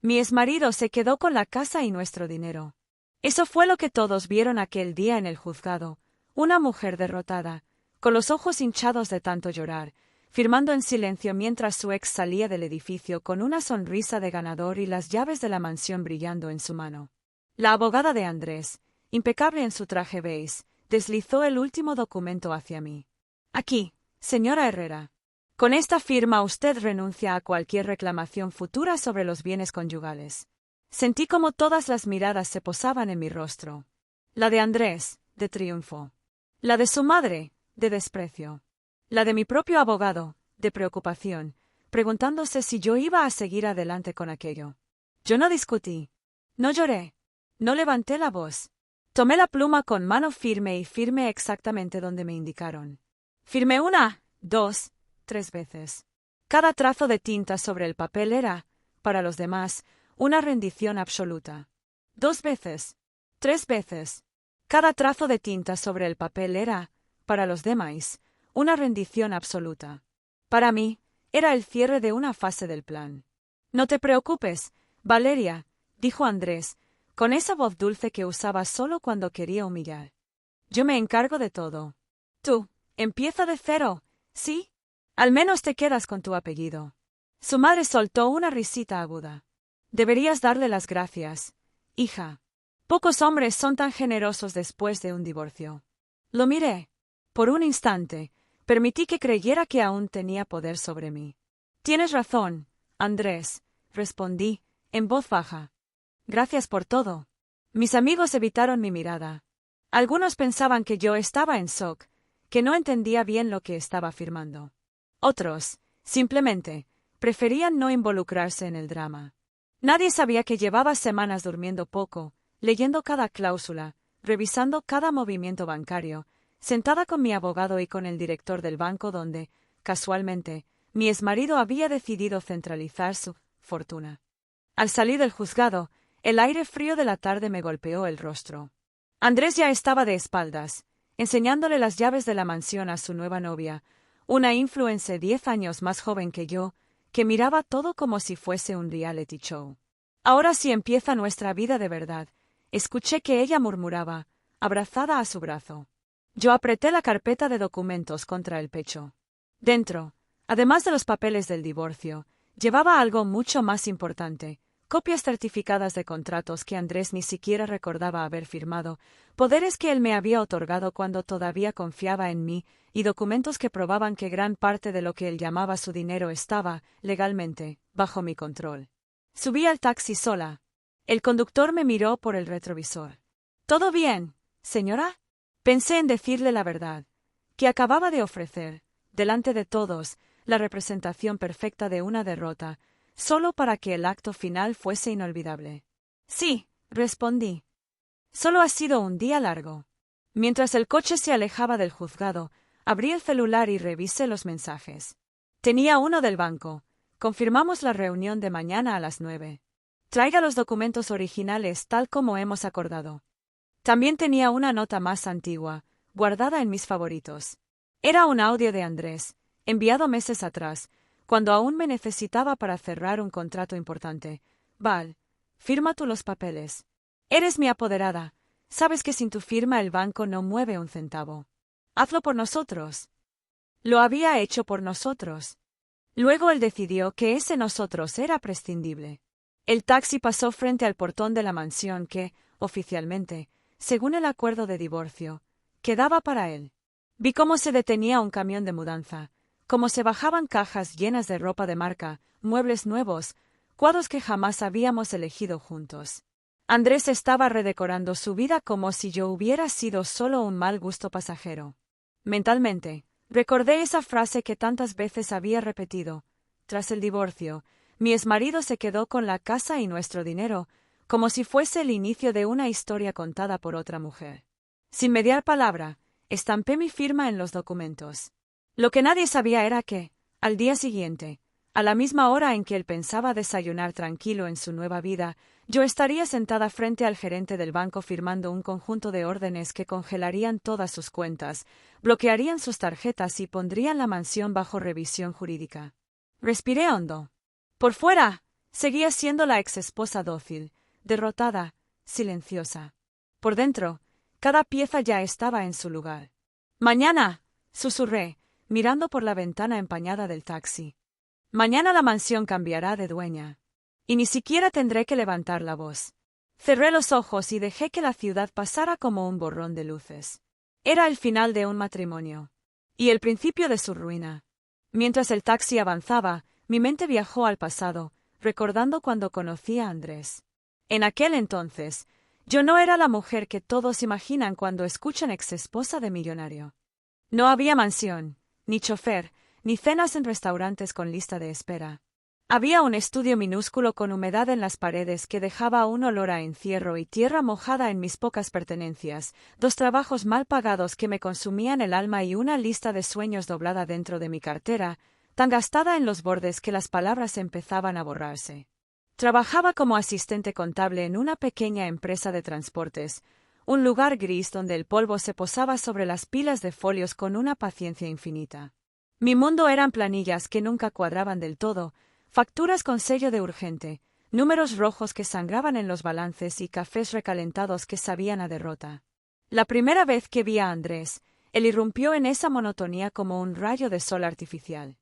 Mi exmarido se quedó con la casa y nuestro dinero. Eso fue lo que todos vieron aquel día en el juzgado. Una mujer derrotada, con los ojos hinchados de tanto llorar, firmando en silencio mientras su ex salía del edificio con una sonrisa de ganador y las llaves de la mansión brillando en su mano. La abogada de Andrés, impecable en su traje beige, deslizó el último documento hacia mí. Aquí, señora Herrera. Con esta firma usted renuncia a cualquier reclamación futura sobre los bienes conyugales. Sentí como todas las miradas se posaban en mi rostro. La de Andrés, de triunfo. La de su madre, de desprecio. La de mi propio abogado, de preocupación, preguntándose si yo iba a seguir adelante con aquello. Yo no discutí. No lloré. No levanté la voz. Tomé la pluma con mano firme y firmé exactamente donde me indicaron. Firmé 1, 2, 3 veces. Cada trazo de tinta sobre el papel era, para los demás, una rendición absoluta. 2 veces. 3 veces. Cada trazo de tinta sobre el papel era, para los demás, una rendición absoluta. Para mí, era el cierre de una fase del plan. No te preocupes, Valeria, dijo Andrés, con esa voz dulce que usaba solo cuando quería humillar. Yo me encargo de todo. Tú, empieza de cero, ¿sí? Al menos te quedas con tu apellido. Su madre soltó una risita aguda. Deberías darle las gracias, hija. Pocos hombres son tan generosos después de un divorcio. Lo miré. Por un instante, permití que creyera que aún tenía poder sobre mí. Tienes razón, Andrés, respondí, en voz baja. Gracias por todo. Mis amigos evitaron mi mirada. Algunos pensaban que yo estaba en shock, que no entendía bien lo que estaba afirmando. Otros, simplemente, preferían no involucrarse en el drama. Nadie sabía que llevaba semanas durmiendo poco, leyendo cada cláusula, revisando cada movimiento bancario, sentada con mi abogado y con el director del banco donde, casualmente, mi exmarido había decidido centralizar su fortuna. Al salir del juzgado, el aire frío de la tarde me golpeó el rostro. Andrés ya estaba de espaldas, enseñándole las llaves de la mansión a su nueva novia, una influencer 10 años más joven que yo, que miraba todo como si fuese un reality show. Ahora sí empieza nuestra vida de verdad, escuché que ella murmuraba, abrazada a su brazo. Yo apreté la carpeta de documentos contra el pecho. Dentro, además de los papeles del divorcio, llevaba algo mucho más importante, copias certificadas de contratos que Andrés ni siquiera recordaba haber firmado, poderes que él me había otorgado cuando todavía confiaba en mí, y documentos que probaban que gran parte de lo que él llamaba su dinero estaba, legalmente, bajo mi control. Subí al taxi sola. El conductor me miró por el retrovisor. ¿Todo bien, señora? Pensé en decirle la verdad, que acababa de ofrecer, delante de todos, la representación perfecta de una derrota, solo para que el acto final fuese inolvidable. Sí, respondí. Solo ha sido un día largo. Mientras el coche se alejaba del juzgado, abrí el celular y revisé los mensajes. Tenía uno del banco. Confirmamos la reunión de mañana a las 9. Traiga los documentos originales tal como hemos acordado. También tenía una nota más antigua, guardada en mis favoritos. Era un audio de Andrés, enviado meses atrás, cuando aún me necesitaba para cerrar un contrato importante. Val, firma tú los papeles. Eres mi apoderada. Sabes que sin tu firma el banco no mueve un centavo. Hazlo por nosotros. Lo había hecho por nosotros. Luego él decidió que ese nosotros era prescindible. El taxi pasó frente al portón de la mansión que, oficialmente, según el acuerdo de divorcio, quedaba para él. Vi cómo se detenía un camión de mudanza, cómo se bajaban cajas llenas de ropa de marca, muebles nuevos, cuadros que jamás habíamos elegido juntos. Andrés estaba redecorando su vida como si yo hubiera sido solo un mal gusto pasajero. Mentalmente, recordé esa frase que tantas veces había repetido. Tras el divorcio, mi exmarido se quedó con la casa y nuestro dinero, como si fuese el inicio de una historia contada por otra mujer. Sin mediar palabra, estampé mi firma en los documentos. Lo que nadie sabía era que, al día siguiente, a la misma hora en que él pensaba desayunar tranquilo en su nueva vida, yo estaría sentada frente al gerente del banco firmando un conjunto de órdenes que congelarían todas sus cuentas, bloquearían sus tarjetas y pondrían la mansión bajo revisión jurídica. Respiré hondo. Por fuera, Seguía siendo la exesposa dócil, derrotada, silenciosa. Por dentro, cada pieza ya estaba en su lugar. «Mañana», susurré, mirando por la ventana empañada del taxi. «Mañana la mansión cambiará de dueña. Y ni siquiera tendré que levantar la voz». Cerré los ojos y dejé que la ciudad pasara como un borrón de luces. Era el final de un matrimonio. Y el principio de su ruina. Mientras el taxi avanzaba, mi mente viajó al pasado, recordando cuando conocí a Andrés. En aquel entonces, yo no era la mujer que todos imaginan cuando escuchan exesposa de millonario. No había mansión, ni chofer, ni cenas en restaurantes con lista de espera. Había un estudio minúsculo con humedad en las paredes que dejaba un olor a encierro y tierra mojada en mis pocas pertenencias, 2 trabajos mal pagados que me consumían el alma y una lista de sueños doblada dentro de mi cartera, tan gastada en los bordes que las palabras empezaban a borrarse. Trabajaba como asistente contable en una pequeña empresa de transportes, un lugar gris donde el polvo se posaba sobre las pilas de folios con una paciencia infinita. Mi mundo eran planillas que nunca cuadraban del todo, facturas con sello de urgente, números rojos que sangraban en los balances y cafés recalentados que sabían a derrota. La primera vez que vi a Andrés, él irrumpió en esa monotonía como un rayo de sol artificial.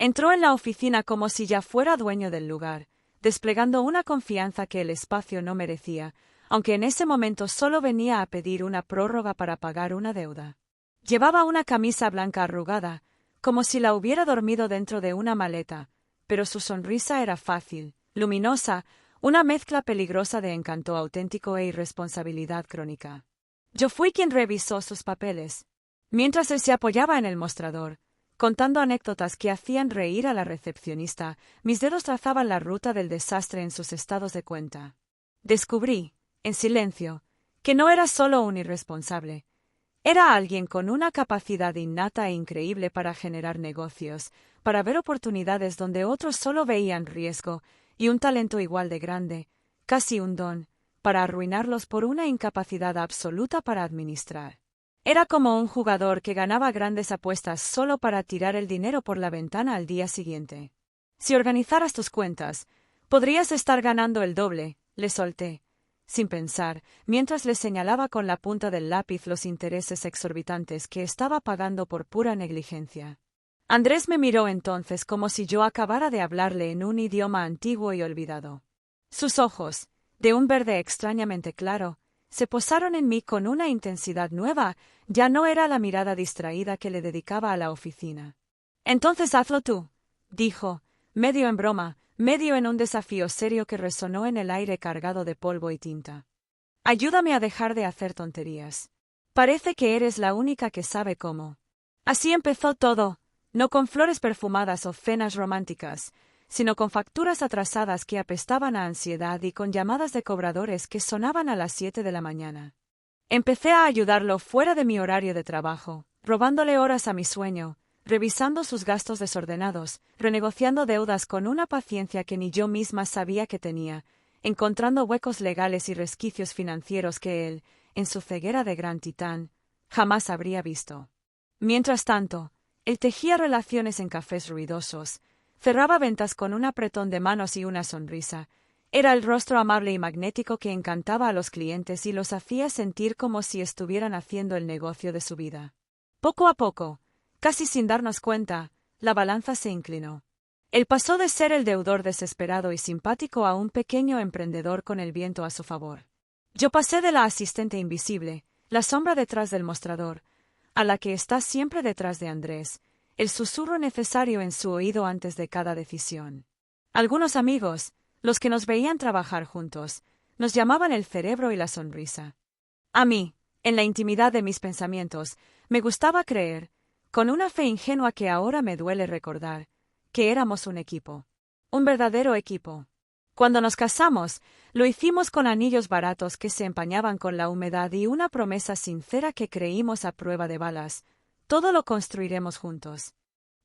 Entró en la oficina como si ya fuera dueño del lugar, desplegando una confianza que el espacio no merecía, aunque en ese momento solo venía a pedir una prórroga para pagar una deuda. Llevaba una camisa blanca arrugada, como si la hubiera dormido dentro de una maleta, pero su sonrisa era fácil, luminosa, una mezcla peligrosa de encanto auténtico e irresponsabilidad crónica. Yo fui quien revisó sus papeles. Mientras él se apoyaba en el mostrador, contando anécdotas que hacían reír a la recepcionista, mis dedos trazaban la ruta del desastre en sus estados de cuenta. Descubrí, en silencio, que no era solo un irresponsable. Era alguien con una capacidad innata e increíble para generar negocios, para ver oportunidades donde otros solo veían riesgo, y un talento igual de grande, casi un don, para arruinarlos por una incapacidad absoluta para administrar. Era como un jugador que ganaba grandes apuestas solo para tirar el dinero por la ventana al día siguiente. Si organizaras tus cuentas, podrías estar ganando el doble, le solté, sin pensar, mientras le señalaba con la punta del lápiz los intereses exorbitantes que estaba pagando por pura negligencia. Andrés me miró entonces como si yo acabara de hablarle en un idioma antiguo y olvidado. Sus ojos, de un verde extrañamente claro, se posaron en mí con una intensidad nueva, ya no era la mirada distraída que le dedicaba a la oficina. «Entonces hazlo tú», dijo, medio en broma, medio en un desafío serio que resonó en el aire cargado de polvo y tinta. «Ayúdame a dejar de hacer tonterías. Parece que eres la única que sabe cómo». Así empezó todo, no con flores perfumadas o cenas románticas, sino con facturas atrasadas que apestaban a ansiedad y con llamadas de cobradores que sonaban a las 7 de la mañana. Empecé a ayudarlo fuera de mi horario de trabajo, robándole horas a mi sueño, revisando sus gastos desordenados, renegociando deudas con una paciencia que ni yo misma sabía que tenía, encontrando huecos legales y resquicios financieros que él, en su ceguera de gran titán, jamás habría visto. Mientras tanto, él tejía relaciones en cafés ruidosos, cerraba ventas con un apretón de manos y una sonrisa. Era el rostro amable y magnético que encantaba a los clientes y los hacía sentir como si estuvieran haciendo el negocio de su vida. Poco a poco, casi sin darnos cuenta, la balanza se inclinó. Él pasó de ser el deudor desesperado y simpático a un pequeño emprendedor con el viento a su favor. Yo pasé de la asistente invisible, la sombra detrás del mostrador, a la que está siempre detrás de Andrés, el susurro necesario en su oído antes de cada decisión. Algunos amigos, los que nos veían trabajar juntos, nos llamaban el cerebro y la sonrisa. A mí, en la intimidad de mis pensamientos, me gustaba creer, con una fe ingenua que ahora me duele recordar, que éramos un equipo. Un verdadero equipo. Cuando nos casamos, lo hicimos con anillos baratos que se empañaban con la humedad y una promesa sincera que creímos a prueba de balas. Todo lo construiremos juntos.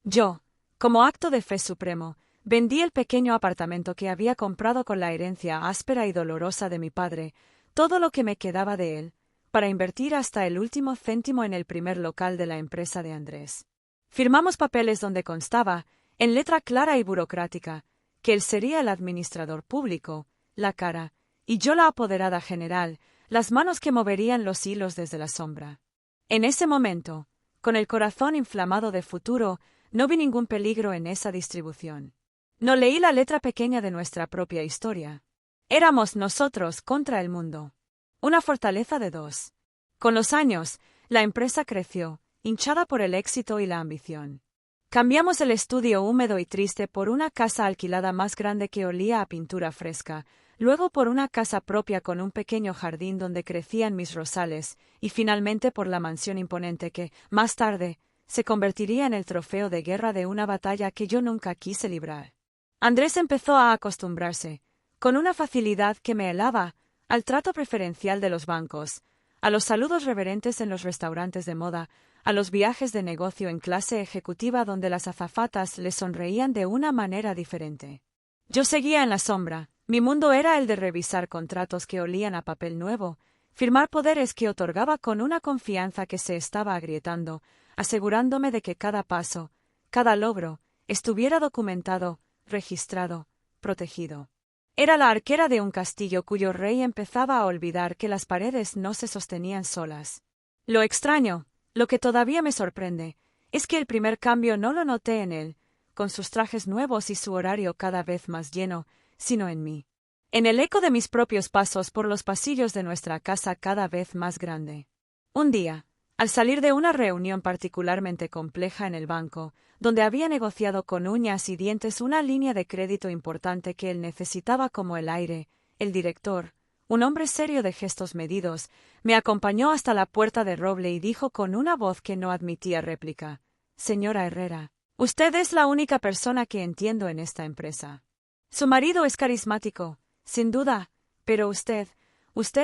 Yo, como acto de fe supremo, vendí el pequeño apartamento que había comprado con la herencia áspera y dolorosa de mi padre, todo lo que me quedaba de él, para invertir hasta el último céntimo en el primer local de la empresa de Andrés. Firmamos papeles donde constaba, en letra clara y burocrática, que él sería el administrador público, la cara, y yo la apoderada general, las manos que moverían los hilos desde la sombra. En ese momento, con el corazón inflamado de futuro, no vi ningún peligro en esa distribución. No leí la letra pequeña de nuestra propia historia. Éramos nosotros contra el mundo. Una fortaleza de dos. Con los años, la empresa creció, hinchada por el éxito y la ambición. Cambiamos el estudio húmedo y triste por una casa alquilada más grande que olía a pintura fresca, luego por una casa propia con un pequeño jardín donde crecían mis rosales, y finalmente por la mansión imponente que, más tarde, se convertiría en el trofeo de guerra de una batalla que yo nunca quise librar. Andrés empezó a acostumbrarse, con una facilidad que me helaba, al trato preferencial de los bancos, a los saludos reverentes en los restaurantes de moda, a los viajes de negocio en clase ejecutiva donde las azafatas le sonreían de una manera diferente. Yo seguía en la sombra. Mi mundo era el de revisar contratos que olían a papel nuevo, firmar poderes que otorgaba con una confianza que se estaba agrietando, asegurándome de que cada paso, cada logro, estuviera documentado, registrado, protegido. Era la arquera de un castillo cuyo rey empezaba a olvidar que las paredes no se sostenían solas. Lo extraño, lo que todavía me sorprende, es que el primer cambio no lo noté en él, con sus trajes nuevos y su horario cada vez más lleno, sino en mí. En el eco de mis propios pasos por los pasillos de nuestra casa cada vez más grande. Un día, al salir de una reunión particularmente compleja en el banco, donde había negociado con uñas y dientes una línea de crédito importante que él necesitaba como el aire, el director, un hombre serio de gestos medidos, me acompañó hasta la puerta de roble y dijo con una voz que no admitía réplica: «Señora Herrera, usted es la única persona que entiendo en esta empresa. Su marido es carismático, sin duda, pero usted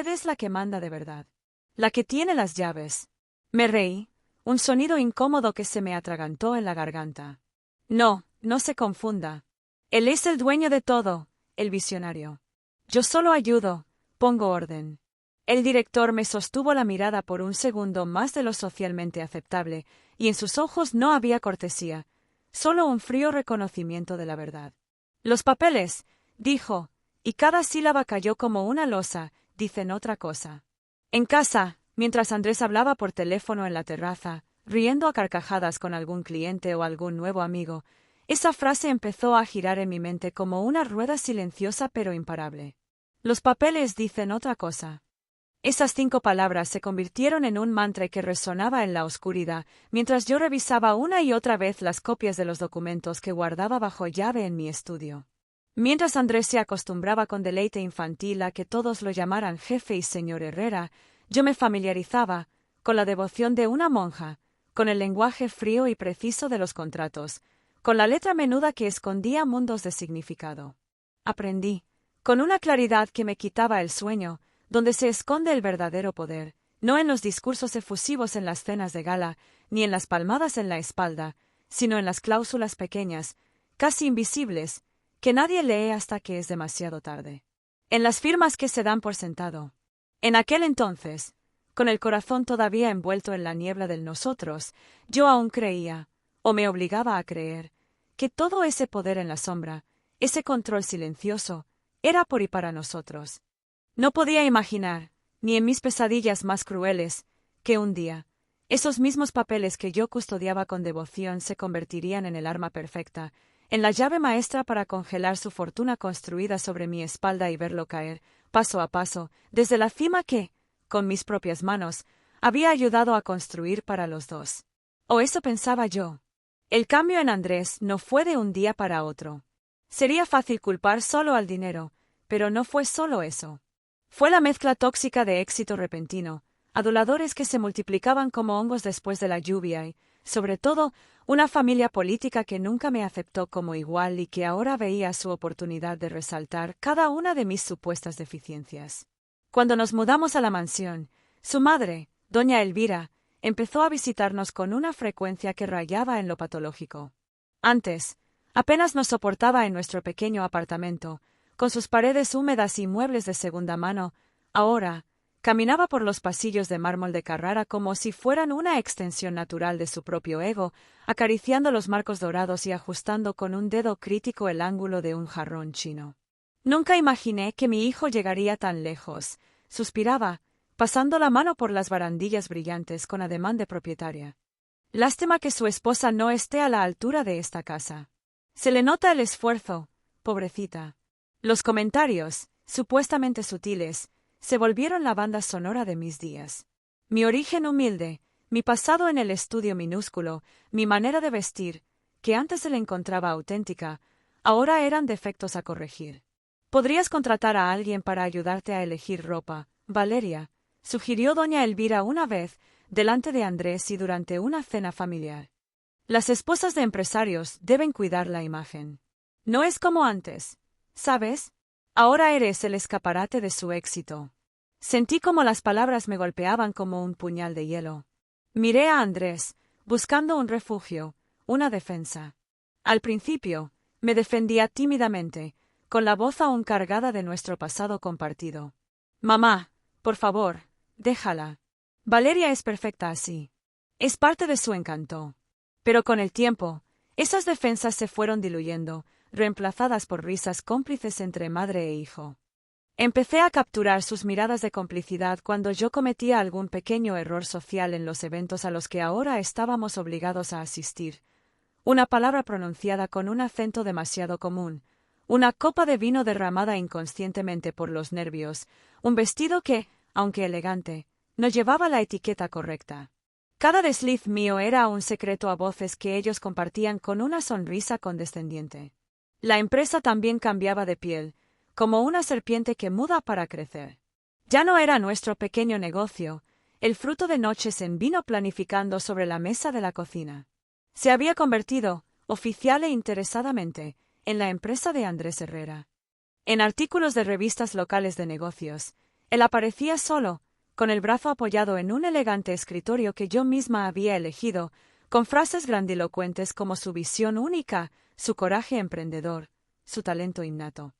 es la que manda de verdad. La que tiene las llaves». Me reí, un sonido incómodo que se me atragantó en la garganta. No se confunda. Él es el dueño de todo, el visionario. Yo solo ayudo, pongo orden. El director me sostuvo la mirada por un segundo más de lo socialmente aceptable, y en sus ojos no había cortesía, solo un frío reconocimiento de la verdad. «Los papeles», dijo, y cada sílaba cayó como una losa, «dicen otra cosa». En casa, mientras Andrés hablaba por teléfono en la terraza, riendo a carcajadas con algún cliente o algún nuevo amigo, esa frase empezó a girar en mi mente como una rueda silenciosa pero imparable. «Los papeles dicen otra cosa». Esas 5 palabras se convirtieron en un mantra que resonaba en la oscuridad, mientras yo revisaba una y otra vez las copias de los documentos que guardaba bajo llave en mi estudio. Mientras Andrés se acostumbraba con deleite infantil a que todos lo llamaran jefe y señor Herrera, yo me familiarizaba, con la devoción de una monja, con el lenguaje frío y preciso de los contratos, con la letra menuda que escondía mundos de significado. Aprendí, con una claridad que me quitaba el sueño, donde se esconde el verdadero poder, no en los discursos efusivos en las cenas de gala, ni en las palmadas en la espalda, sino en las cláusulas pequeñas, casi invisibles, que nadie lee hasta que es demasiado tarde. En las firmas que se dan por sentado. En aquel entonces, con el corazón todavía envuelto en la niebla del nosotros, yo aún creía, o me obligaba a creer, que todo ese poder en la sombra, ese control silencioso, era por y para nosotros. No podía imaginar, ni en mis pesadillas más crueles, que un día, esos mismos papeles que yo custodiaba con devoción se convertirían en el arma perfecta, en la llave maestra para congelar su fortuna construida sobre mi espalda y verlo caer, paso a paso, desde la cima que, con mis propias manos, había ayudado a construir para los dos. O eso pensaba yo. El cambio en Andrés no fue de un día para otro. Sería fácil culpar solo al dinero, pero no fue solo eso. Fue la mezcla tóxica de éxito repentino, aduladores que se multiplicaban como hongos después de la lluvia y, sobre todo, una familia política que nunca me aceptó como igual y que ahora veía su oportunidad de resaltar cada una de mis supuestas deficiencias. Cuando nos mudamos a la mansión, su madre, doña Elvira, empezó a visitarnos con una frecuencia que rayaba en lo patológico. Antes, apenas nos soportaba en nuestro pequeño apartamento, con sus paredes húmedas y muebles de segunda mano. Ahora, Caminaba por los pasillos de mármol de Carrara como si fueran una extensión natural de su propio ego, acariciando los marcos dorados y ajustando con un dedo crítico el ángulo de un jarrón chino. Nunca imaginé que mi hijo llegaría tan lejos, suspiraba, pasando la mano por las barandillas brillantes con ademán de propietaria. Lástima que su esposa no esté a la altura de esta casa. Se le nota el esfuerzo, pobrecita. Los comentarios, supuestamente sutiles, se volvieron la banda sonora de mis días. Mi origen humilde, mi pasado en el estudio minúsculo, mi manera de vestir, que antes se le encontraba auténtica, ahora eran defectos a corregir. «Podrías contratar a alguien para ayudarte a elegir ropa, Valeria», sugirió doña Elvira una vez, delante de Andrés y durante una cena familiar. Las esposas de empresarios deben cuidar la imagen. No es como antes, ¿sabes? Ahora eres el escaparate de su éxito. Sentí como las palabras me golpeaban como un puñal de hielo. Miré a Andrés, buscando un refugio, una defensa. Al principio, me defendía tímidamente, con la voz aún cargada de nuestro pasado compartido. «Mamá, por favor, déjala. Valeria es perfecta así. Es parte de su encanto». Pero con el tiempo, esas defensas se fueron diluyendo, reemplazadas por risas cómplices entre madre e hijo. Empecé a capturar sus miradas de complicidad cuando yo cometía algún pequeño error social en los eventos a los que ahora estábamos obligados a asistir. Una palabra pronunciada con un acento demasiado común, una copa de vino derramada inconscientemente por los nervios, un vestido que, aunque elegante, no llevaba la etiqueta correcta. Cada desliz mío era un secreto a voces que ellos compartían con una sonrisa condescendiente. La empresa también cambiaba de piel, como una serpiente que muda para crecer. Ya no era nuestro pequeño negocio, el fruto de noches en vino planificando sobre la mesa de la cocina. Se había convertido, oficial e interesadamente, en la empresa de Andrés Herrera. En artículos de revistas locales de negocios, él aparecía solo, con el brazo apoyado en un elegante escritorio que yo misma había elegido, con frases grandilocuentes como su visión única, su coraje emprendedor, su talento innato.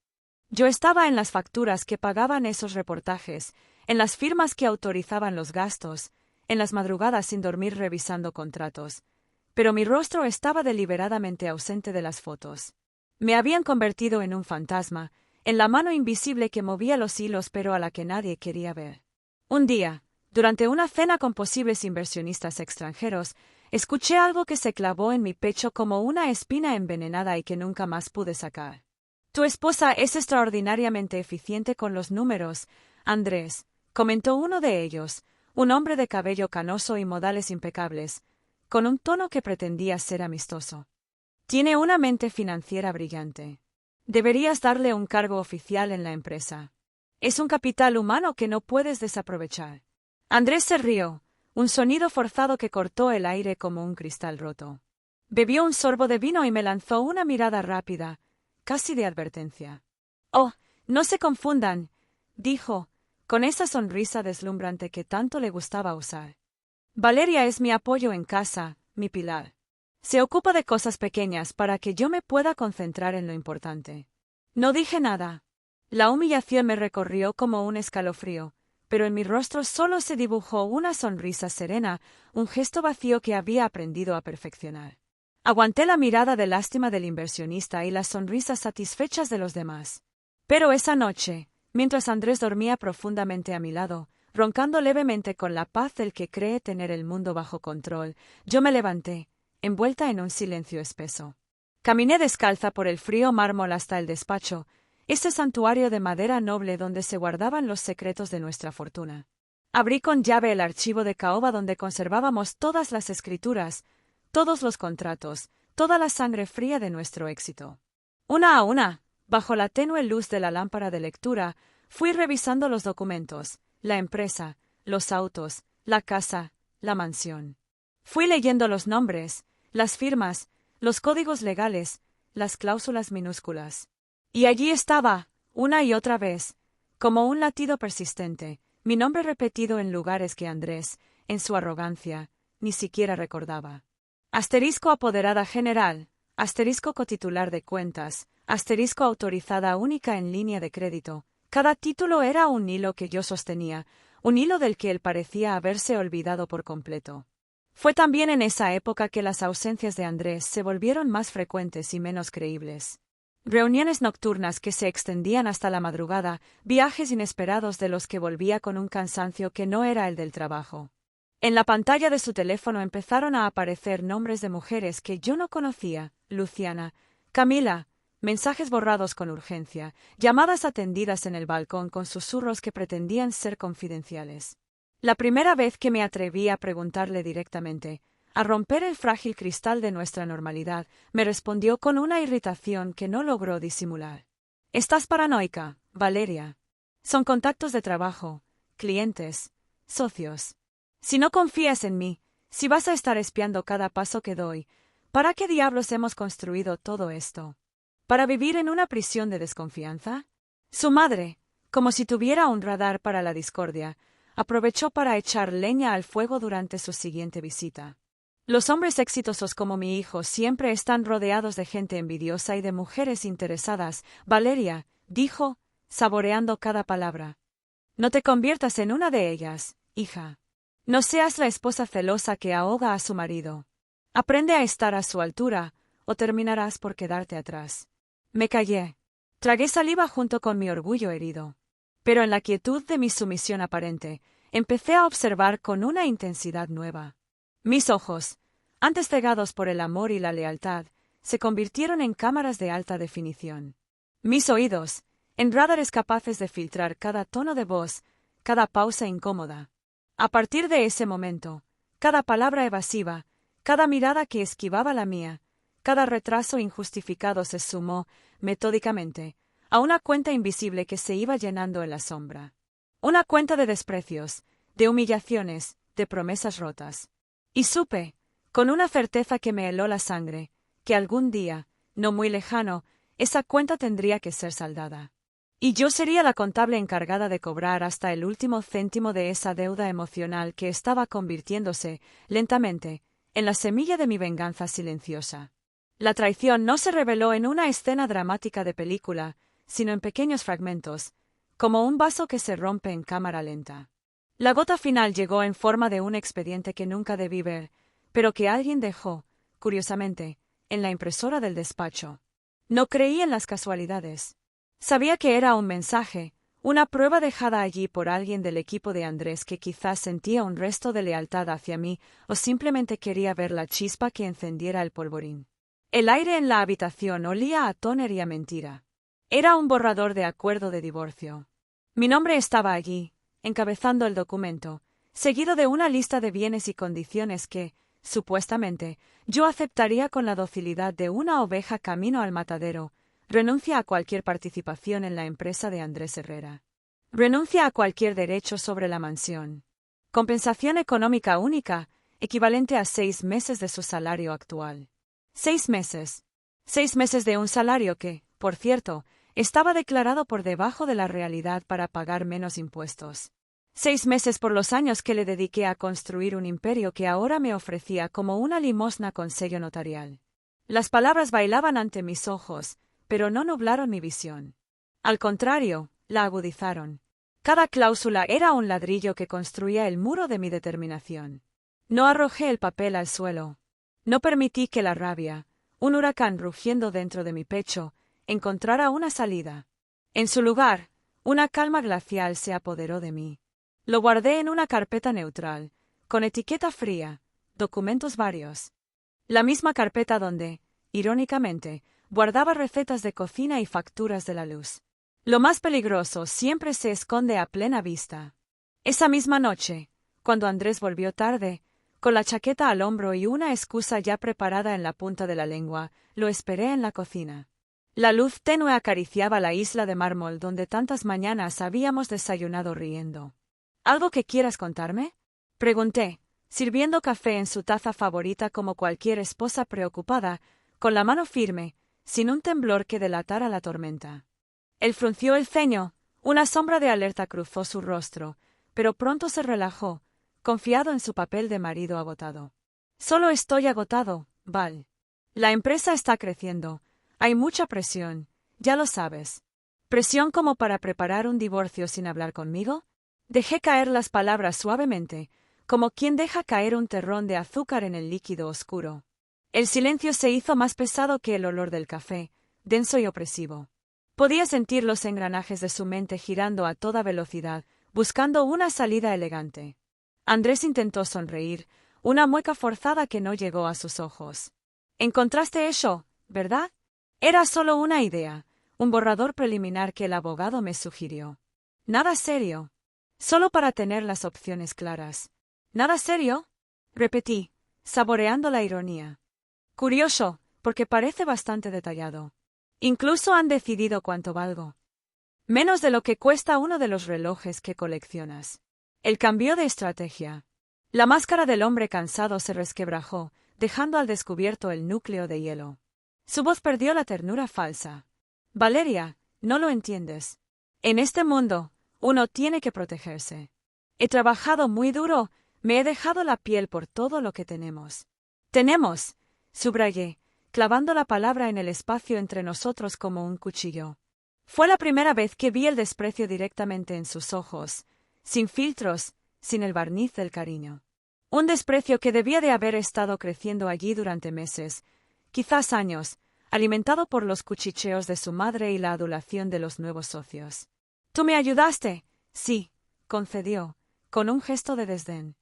Yo estaba en las facturas que pagaban esos reportajes, en las firmas que autorizaban los gastos, en las madrugadas sin dormir revisando contratos. Pero mi rostro estaba deliberadamente ausente de las fotos. Me habían convertido en un fantasma, en la mano invisible que movía los hilos pero a la que nadie quería ver. Un día, durante una cena con posibles inversionistas extranjeros, escuché algo que se clavó en mi pecho como una espina envenenada y que nunca más pude sacar. «Tu esposa es extraordinariamente eficiente con los números, Andrés», comentó uno de ellos, un hombre de cabello canoso y modales impecables, con un tono que pretendía ser amistoso. «Tiene una mente financiera brillante. Deberías darle un cargo oficial en la empresa. Es un capital humano que no puedes desaprovechar». Andrés se rió, un sonido forzado que cortó el aire como un cristal roto. Bebió un sorbo de vino y me lanzó una mirada rápida, casi de advertencia. «Oh, no se confundan», dijo, con esa sonrisa deslumbrante que tanto le gustaba usar. «Valeria es mi apoyo en casa, mi pilar. Se ocupa de cosas pequeñas para que yo me pueda concentrar en lo importante». No dije nada. La humillación me recorrió como un escalofrío, pero en mi rostro solo se dibujó una sonrisa serena, un gesto vacío que había aprendido a perfeccionar. Aguanté la mirada de lástima del inversionista y las sonrisas satisfechas de los demás. Pero esa noche, mientras Andrés dormía profundamente a mi lado, roncando levemente con la paz del que cree tener el mundo bajo control, yo me levanté, envuelta en un silencio espeso. Caminé descalza por el frío mármol hasta el despacho, ese santuario de madera noble donde se guardaban los secretos de nuestra fortuna. Abrí con llave el archivo de caoba donde conservábamos todas las escrituras, todos los contratos, toda la sangre fría de nuestro éxito. Una a una, bajo la tenue luz de la lámpara de lectura, fui revisando los documentos, la empresa, los autos, la casa, la mansión. Fui leyendo los nombres, las firmas, los códigos legales, las cláusulas minúsculas. Y allí estaba, una y otra vez, como un latido persistente, mi nombre repetido en lugares que Andrés, en su arrogancia, ni siquiera recordaba. Asterisco apoderada general, asterisco cotitular de cuentas, asterisco autorizada única en línea de crédito. Cada título era un hilo que yo sostenía, un hilo del que él parecía haberse olvidado por completo. Fue también en esa época que las ausencias de Andrés se volvieron más frecuentes y menos creíbles. Reuniones nocturnas que se extendían hasta la madrugada, viajes inesperados de los que volvía con un cansancio que no era el del trabajo. En la pantalla de su teléfono empezaron a aparecer nombres de mujeres que yo no conocía: Luciana, Camila, mensajes borrados con urgencia, llamadas atendidas en el balcón con susurros que pretendían ser confidenciales. La primera vez que me atreví a preguntarle directamente, a romper el frágil cristal de nuestra normalidad, me respondió con una irritación que no logró disimular. «Estás paranoica, Valeria. Son contactos de trabajo, clientes, socios. Si no confías en mí, si vas a estar espiando cada paso que doy, ¿para qué diablos hemos construido todo esto? ¿Para vivir en una prisión de desconfianza?» Su madre, como si tuviera un radar para la discordia, aprovechó para echar leña al fuego durante su siguiente visita. «Los hombres exitosos como mi hijo siempre están rodeados de gente envidiosa y de mujeres interesadas», Valeria dijo, saboreando cada palabra. «No te conviertas en una de ellas, hija. No seas la esposa celosa que ahoga a su marido. Aprende a estar a su altura, o terminarás por quedarte atrás». Me callé. Tragué saliva junto con mi orgullo herido. Pero en la quietud de mi sumisión aparente, empecé a observar con una intensidad nueva. Mis ojos, antes cegados por el amor y la lealtad, se convirtieron en cámaras de alta definición. Mis oídos, en radares capaces de filtrar cada tono de voz, cada pausa incómoda. A partir de ese momento, cada palabra evasiva, cada mirada que esquivaba la mía, cada retraso injustificado se sumó, metódicamente, a una cuenta invisible que se iba llenando en la sombra. Una cuenta de desprecios, de humillaciones, de promesas rotas. Y supe, con una certeza que me heló la sangre, que algún día, no muy lejano, esa cuenta tendría que ser saldada. Y yo sería la contable encargada de cobrar hasta el último céntimo de esa deuda emocional que estaba convirtiéndose, lentamente, en la semilla de mi venganza silenciosa. La traición no se reveló en una escena dramática de película, sino en pequeños fragmentos, como un vaso que se rompe en cámara lenta. La gota final llegó en forma de un expediente que nunca debí ver, pero que alguien dejó, curiosamente, en la impresora del despacho. No creí en las casualidades. Sabía que era un mensaje, una prueba dejada allí por alguien del equipo de Andrés que quizás sentía un resto de lealtad hacia mí o simplemente quería ver la chispa que encendiera el polvorín. El aire en la habitación olía a tóner y a mentira. Era un borrador de acuerdo de divorcio. Mi nombre estaba allí, encabezando el documento, seguido de una lista de bienes y condiciones que, supuestamente, yo aceptaría con la docilidad de una oveja camino al matadero. Renuncia a cualquier participación en la empresa de Andrés Herrera. Renuncia a cualquier derecho sobre la mansión. Compensación económica única, equivalente a 6 meses de su salario actual. 6 meses. 6 meses de un salario que, por cierto, estaba declarado por debajo de la realidad para pagar menos impuestos. 6 meses por los años que le dediqué a construir un imperio que ahora me ofrecía como una limosna con sello notarial. Las palabras bailaban ante mis ojos, pero no nublaron mi visión. Al contrario, la agudizaron. Cada cláusula era un ladrillo que construía el muro de mi determinación. No arrojé el papel al suelo. No permití que la rabia, un huracán rugiendo dentro de mi pecho, encontrara una salida. En su lugar, una calma glacial se apoderó de mí. Lo guardé en una carpeta neutral, con etiqueta fría, documentos varios. La misma carpeta donde, irónicamente, guardaba recetas de cocina y facturas de la luz. Lo más peligroso siempre se esconde a plena vista. Esa misma noche, cuando Andrés volvió tarde, con la chaqueta al hombro y una excusa ya preparada en la punta de la lengua, lo esperé en la cocina. La luz tenue acariciaba la isla de mármol donde tantas mañanas habíamos desayunado riendo. ¿Algo que quieras contarme?, pregunté, sirviendo café en su taza favorita como cualquier esposa preocupada, con la mano firme, sin un temblor que delatara la tormenta. Él frunció el ceño, una sombra de alerta cruzó su rostro, pero pronto se relajó, confiado en su papel de marido agotado. «Solo estoy agotado, Val. La empresa está creciendo. Hay mucha presión, ya lo sabes». «¿Presión como para preparar un divorcio sin hablar conmigo?», Dejé caer las palabras suavemente, como quien deja caer un terrón de azúcar en el líquido oscuro. El silencio se hizo más pesado que el olor del café, denso y opresivo. Podía sentir los engranajes de su mente girando a toda velocidad, buscando una salida elegante. Andrés intentó sonreír, una mueca forzada que no llegó a sus ojos. «¿Encontraste eso, verdad?» Era solo una idea, un borrador preliminar que el abogado me sugirió. Nada serio. Solo para tener las opciones claras. ¿Nada serio?, repetí, saboreando la ironía. Curioso, porque parece bastante detallado. Incluso han decidido cuánto valgo. Menos de lo que cuesta uno de los relojes que coleccionas. Él cambió de estrategia. La máscara del hombre cansado se resquebrajó, dejando al descubierto el núcleo de hielo. Su voz perdió la ternura falsa. Valeria, no lo entiendes. En este mundo, uno tiene que protegerse. He trabajado muy duro, me he dejado la piel por todo lo que tenemos. Tenemos, subrayé, clavando la palabra en el espacio entre nosotros como un cuchillo. Fue la primera vez que vi el desprecio directamente en sus ojos, sin filtros, sin el barniz del cariño. Un desprecio que debía de haber estado creciendo allí durante meses, quizás años, alimentado por los cuchicheos de su madre y la adulación de los nuevos socios. «Tú me ayudaste», sí, concedió, con un gesto de desdén.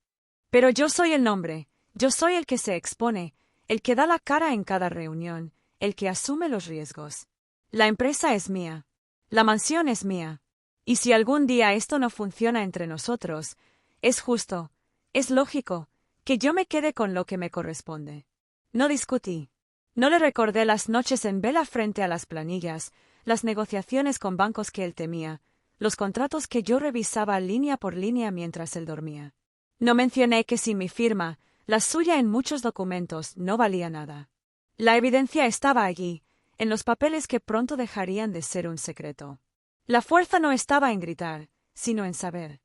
«Pero yo soy el nombre, yo soy el que se expone, el que da la cara en cada reunión, el que asume los riesgos. La empresa es mía. La mansión es mía. Y si algún día esto no funciona entre nosotros, es justo, es lógico, que yo me quede con lo que me corresponde». No discutí. No le recordé las noches en vela frente a las planillas, las negociaciones con bancos que él temía, los contratos que yo revisaba línea por línea mientras él dormía. No mencioné que sin mi firma, la suya en muchos documentos no valía nada. La evidencia estaba allí, en los papeles que pronto dejarían de ser un secreto. La fuerza no estaba en gritar, sino en saber.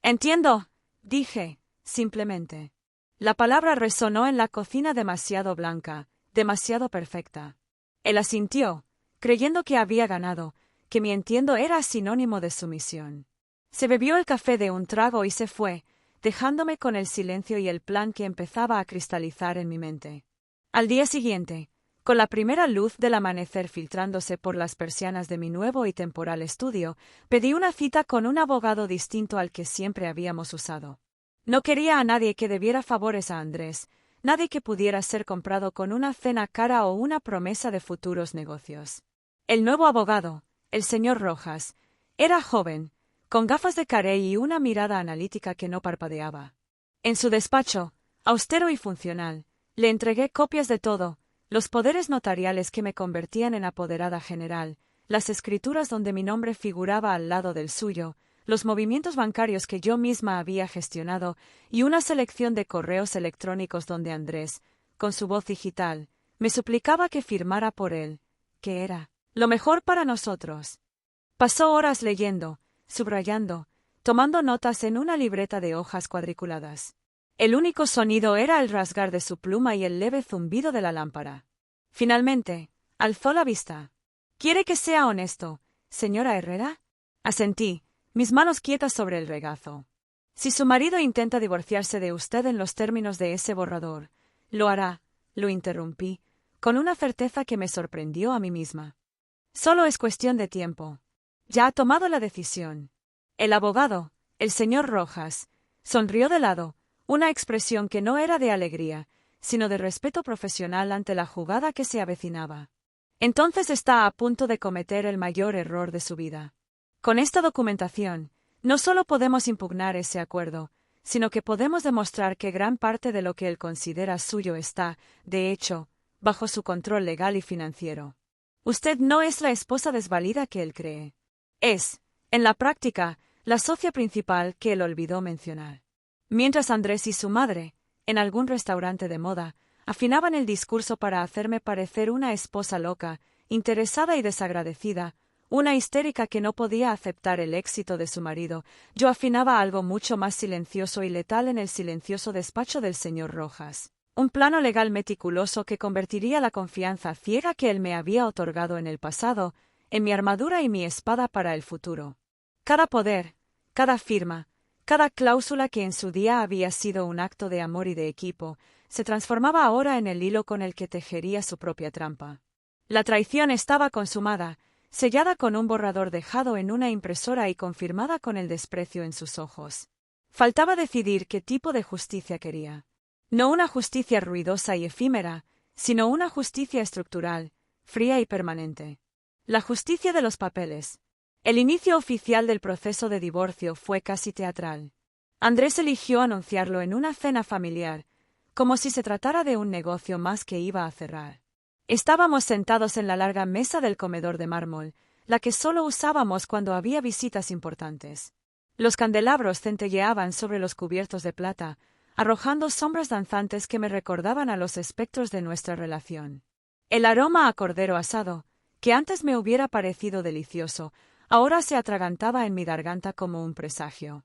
«Entiendo», dije, simplemente. La palabra resonó en la cocina demasiado blanca, demasiado perfecta. Él asintió, creyendo que había ganado, que mi entiendo era sinónimo de sumisión. Se bebió el café de un trago y se fue, dejándome con el silencio y el plan que empezaba a cristalizar en mi mente. Al día siguiente, con la primera luz del amanecer filtrándose por las persianas de mi nuevo y temporal estudio, pedí una cita con un abogado distinto al que siempre habíamos usado. No quería a nadie que debiera favores a Andrés, nadie que pudiera ser comprado con una cena cara o una promesa de futuros negocios. El nuevo abogado, el señor Rojas, era joven, con gafas de carey y una mirada analítica que no parpadeaba. En su despacho, austero y funcional, le entregué copias de todo, los poderes notariales que me convertían en apoderada general, las escrituras donde mi nombre figuraba al lado del suyo, los movimientos bancarios que yo misma había gestionado y una selección de correos electrónicos donde Andrés, con su voz digital, me suplicaba que firmara por él, que era lo mejor para nosotros. Pasó horas leyendo, subrayando, tomando notas en una libreta de hojas cuadriculadas. El único sonido era el rasgar de su pluma y el leve zumbido de la lámpara. Finalmente, alzó la vista. «¿Quiere que sea honesto, señora Herrera?» Asentí, mis manos quietas sobre el regazo. «Si su marido intenta divorciarse de usted en los términos de ese borrador, lo hará», lo interrumpí, con una certeza que me sorprendió a mí misma. «Solo es cuestión de tiempo. Ya ha tomado la decisión». El abogado, el señor Rojas, sonrió de lado, una expresión que no era de alegría, sino de respeto profesional ante la jugada que se avecinaba. «Entonces está a punto de cometer el mayor error de su vida. Con esta documentación, no solo podemos impugnar ese acuerdo, sino que podemos demostrar que gran parte de lo que él considera suyo está, de hecho, bajo su control legal y financiero. Usted no es la esposa desvalida que él cree. Es, en la práctica, la socia principal que él olvidó mencionar». Mientras Andrés y su madre, en algún restaurante de moda, afinaban el discurso para hacerme parecer una esposa loca, interesada y desagradecida, una histérica que no podía aceptar el éxito de su marido, yo afinaba algo mucho más silencioso y letal en el silencioso despacho del señor Rojas. Un plano legal meticuloso que convertiría la confianza ciega que él me había otorgado en el pasado, en mi armadura y mi espada para el futuro. Cada poder, cada firma, Cada cláusula que en su día había sido un acto de amor y de equipo, se transformaba ahora en el hilo con el que tejería su propia trampa. La traición estaba consumada, sellada con un borrador dejado en una impresora y confirmada con el desprecio en sus ojos. Faltaba decidir qué tipo de justicia quería. No una justicia ruidosa y efímera, sino una justicia estructural, fría y permanente. La justicia de los papeles. El inicio oficial del proceso de divorcio fue casi teatral. Andrés eligió anunciarlo en una cena familiar, como si se tratara de un negocio más que iba a cerrar. Estábamos sentados en la larga mesa del comedor de mármol, la que solo usábamos cuando había visitas importantes. Los candelabros centelleaban sobre los cubiertos de plata, arrojando sombras danzantes que me recordaban a los espectros de nuestra relación. El aroma a cordero asado, que antes me hubiera parecido delicioso, ahora se atragantaba en mi garganta como un presagio.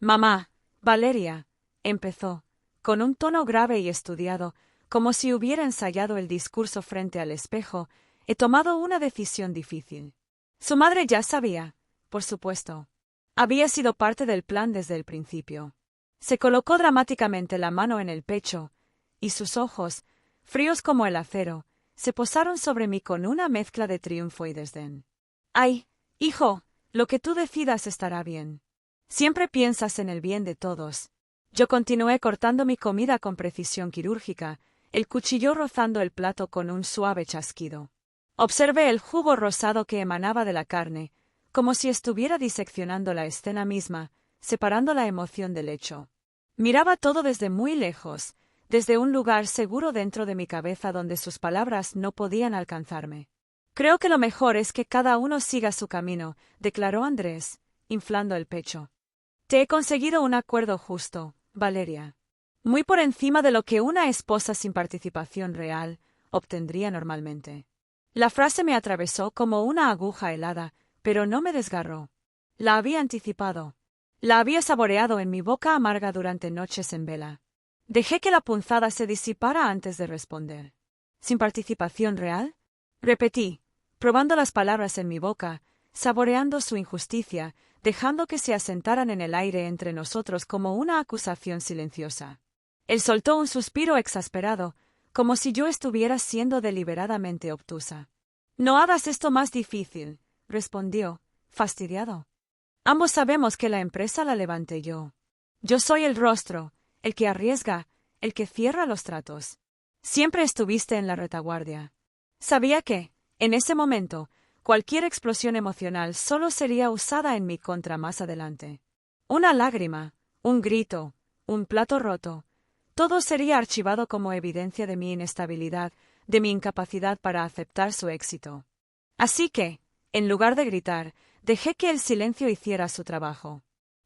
«Mamá, Valeria», empezó, con un tono grave y estudiado, como si hubiera ensayado el discurso frente al espejo, he tomado una decisión difícil. Su madre ya sabía, por supuesto. Había sido parte del plan desde el principio. Se colocó dramáticamente la mano en el pecho, y sus ojos, fríos como el acero, se posaron sobre mí con una mezcla de triunfo y desdén. «Ay, hijo, lo que tú decidas estará bien. Siempre piensas en el bien de todos». Yo continué cortando mi comida con precisión quirúrgica, el cuchillo rozando el plato con un suave chasquido. Observé el jugo rosado que emanaba de la carne, como si estuviera diseccionando la escena misma, separando la emoción del hecho. Miraba todo desde muy lejos, desde un lugar seguro dentro de mi cabeza donde sus palabras no podían alcanzarme. «Creo que lo mejor es que cada uno siga su camino», declaró Andrés, inflando el pecho. «Te he conseguido un acuerdo justo, Valeria. Muy por encima de lo que una esposa sin participación real obtendría normalmente». La frase me atravesó como una aguja helada, pero no me desgarró. La había anticipado. La había saboreado en mi boca amarga durante noches en vela. Dejé que la punzada se disipara antes de responder. ¿Sin participación real? Repetí, probando las palabras en mi boca, saboreando su injusticia, dejando que se asentaran en el aire entre nosotros como una acusación silenciosa. Él soltó un suspiro exasperado, como si yo estuviera siendo deliberadamente obtusa. «No hagas esto más difícil», respondió, fastidiado. «Ambos sabemos que la empresa la levanté yo. Yo soy el rostro, el que arriesga, el que cierra los tratos. Siempre estuviste en la retaguardia. Sabía que, en ese momento, cualquier explosión emocional solo sería usada en mi contra más adelante. Una lágrima, un grito, un plato roto, todo sería archivado como evidencia de mi inestabilidad, de mi incapacidad para aceptar su éxito. Así que, en lugar de gritar, dejé que el silencio hiciera su trabajo.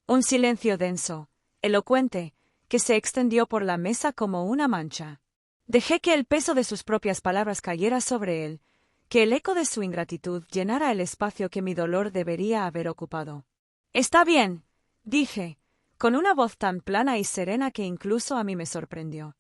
Un silencio denso, elocuente, que se extendió por la mesa como una mancha. Dejé que el peso de sus propias palabras cayera sobre él, que el eco de su ingratitud llenara el espacio que mi dolor debería haber ocupado. «Está bien», dije, con una voz tan plana y serena que incluso a mí me sorprendió.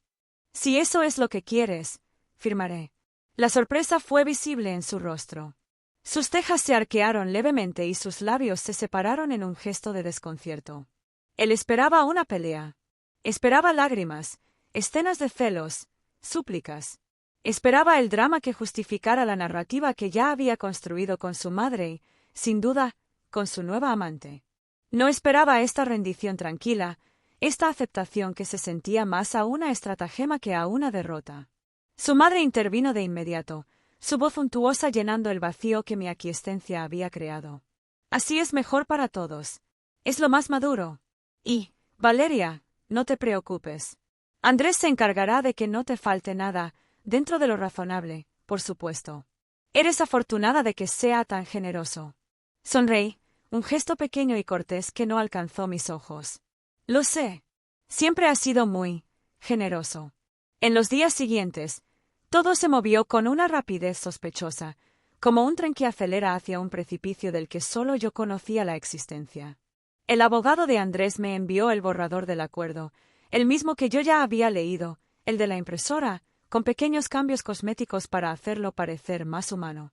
«Si eso es lo que quieres, firmaré». La sorpresa fue visible en su rostro. Sus cejas se arquearon levemente y sus labios se separaron en un gesto de desconcierto. Él esperaba una pelea. Esperaba lágrimas, escenas de celos, súplicas. Esperaba el drama que justificara la narrativa que ya había construido con su madre y, sin duda, con su nueva amante. No esperaba esta rendición tranquila, esta aceptación que se sentía más a una estratagema que a una derrota. Su madre intervino de inmediato, su voz untuosa llenando el vacío que mi aquiescencia había creado. «Así es mejor para todos. Es lo más maduro. Y, Valeria, no te preocupes. Andrés se encargará de que no te falte nada, dentro de lo razonable, por supuesto. Eres afortunada de que sea tan generoso». Sonreí, un gesto pequeño y cortés que no alcanzó mis ojos. «Lo sé. Siempre has sido muy generoso». En los días siguientes, todo se movió con una rapidez sospechosa, como un tren que acelera hacia un precipicio del que solo yo conocía la existencia. El abogado de Andrés me envió el borrador del acuerdo, el mismo que yo ya había leído, el de la impresora, con pequeños cambios cosméticos para hacerlo parecer más humano.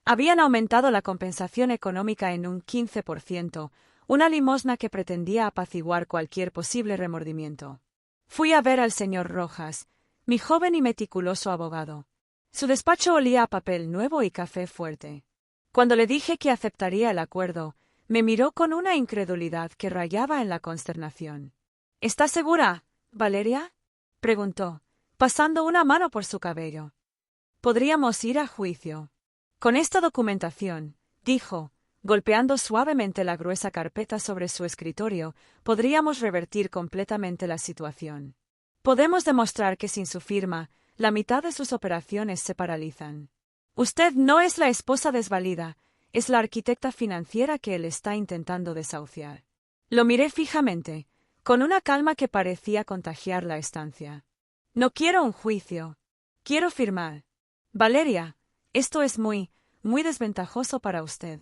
Habían aumentado la compensación económica en un 15%, una limosna que pretendía apaciguar cualquier posible remordimiento. Fui a ver al señor Rojas, mi joven y meticuloso abogado. Su despacho olía a papel nuevo y café fuerte. Cuando le dije que aceptaría el acuerdo, me miró con una incredulidad que rayaba en la consternación. ¿Estás segura, Valeria?, preguntó, pasando una mano por su cabello. Podríamos ir a juicio. Con esta documentación, dijo, golpeando suavemente la gruesa carpeta sobre su escritorio, podríamos revertir completamente la situación. Podemos demostrar que sin su firma, la mitad de sus operaciones se paralizan. Usted no es la esposa desvalida, es la arquitecta financiera que él está intentando desahuciar. Lo miré fijamente, con una calma que parecía contagiar la estancia. No quiero un juicio. Quiero firmar. Valeria, esto es muy desventajoso para usted.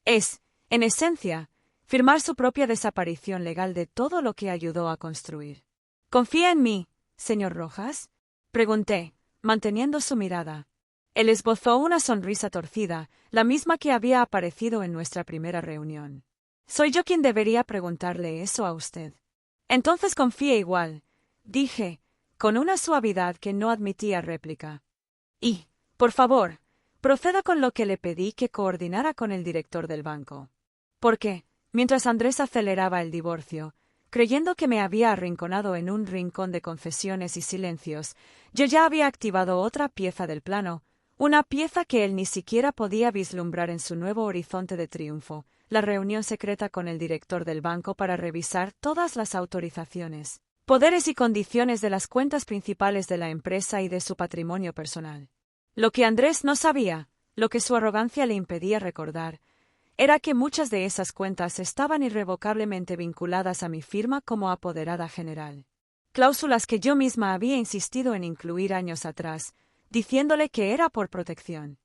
Es, en esencia, firmar su propia desaparición legal de todo lo que ayudó a construir. ¿Confía en mí, señor Rojas?, pregunté, manteniendo su mirada. Él esbozó una sonrisa torcida, la misma que había aparecido en nuestra primera reunión. Soy yo quien debería preguntarle eso a usted. Entonces confíe igual, dije, con una suavidad que no admitía réplica. Y, por favor, proceda con lo que le pedí que coordinara con el director del banco. Porque, mientras Andrés aceleraba el divorcio, creyendo que me había arrinconado en un rincón de confesiones y silencios, yo ya había activado otra pieza del plano, una pieza que él ni siquiera podía vislumbrar en su nuevo horizonte de triunfo, la reunión secreta con el director del banco para revisar todas las autorizaciones, poderes y condiciones de las cuentas principales de la empresa y de su patrimonio personal. Lo que Andrés no sabía, lo que su arrogancia le impedía recordar, era que muchas de esas cuentas estaban irrevocablemente vinculadas a mi firma como apoderada general. Cláusulas que yo misma había insistido en incluir años atrás, diciéndole que era por protección.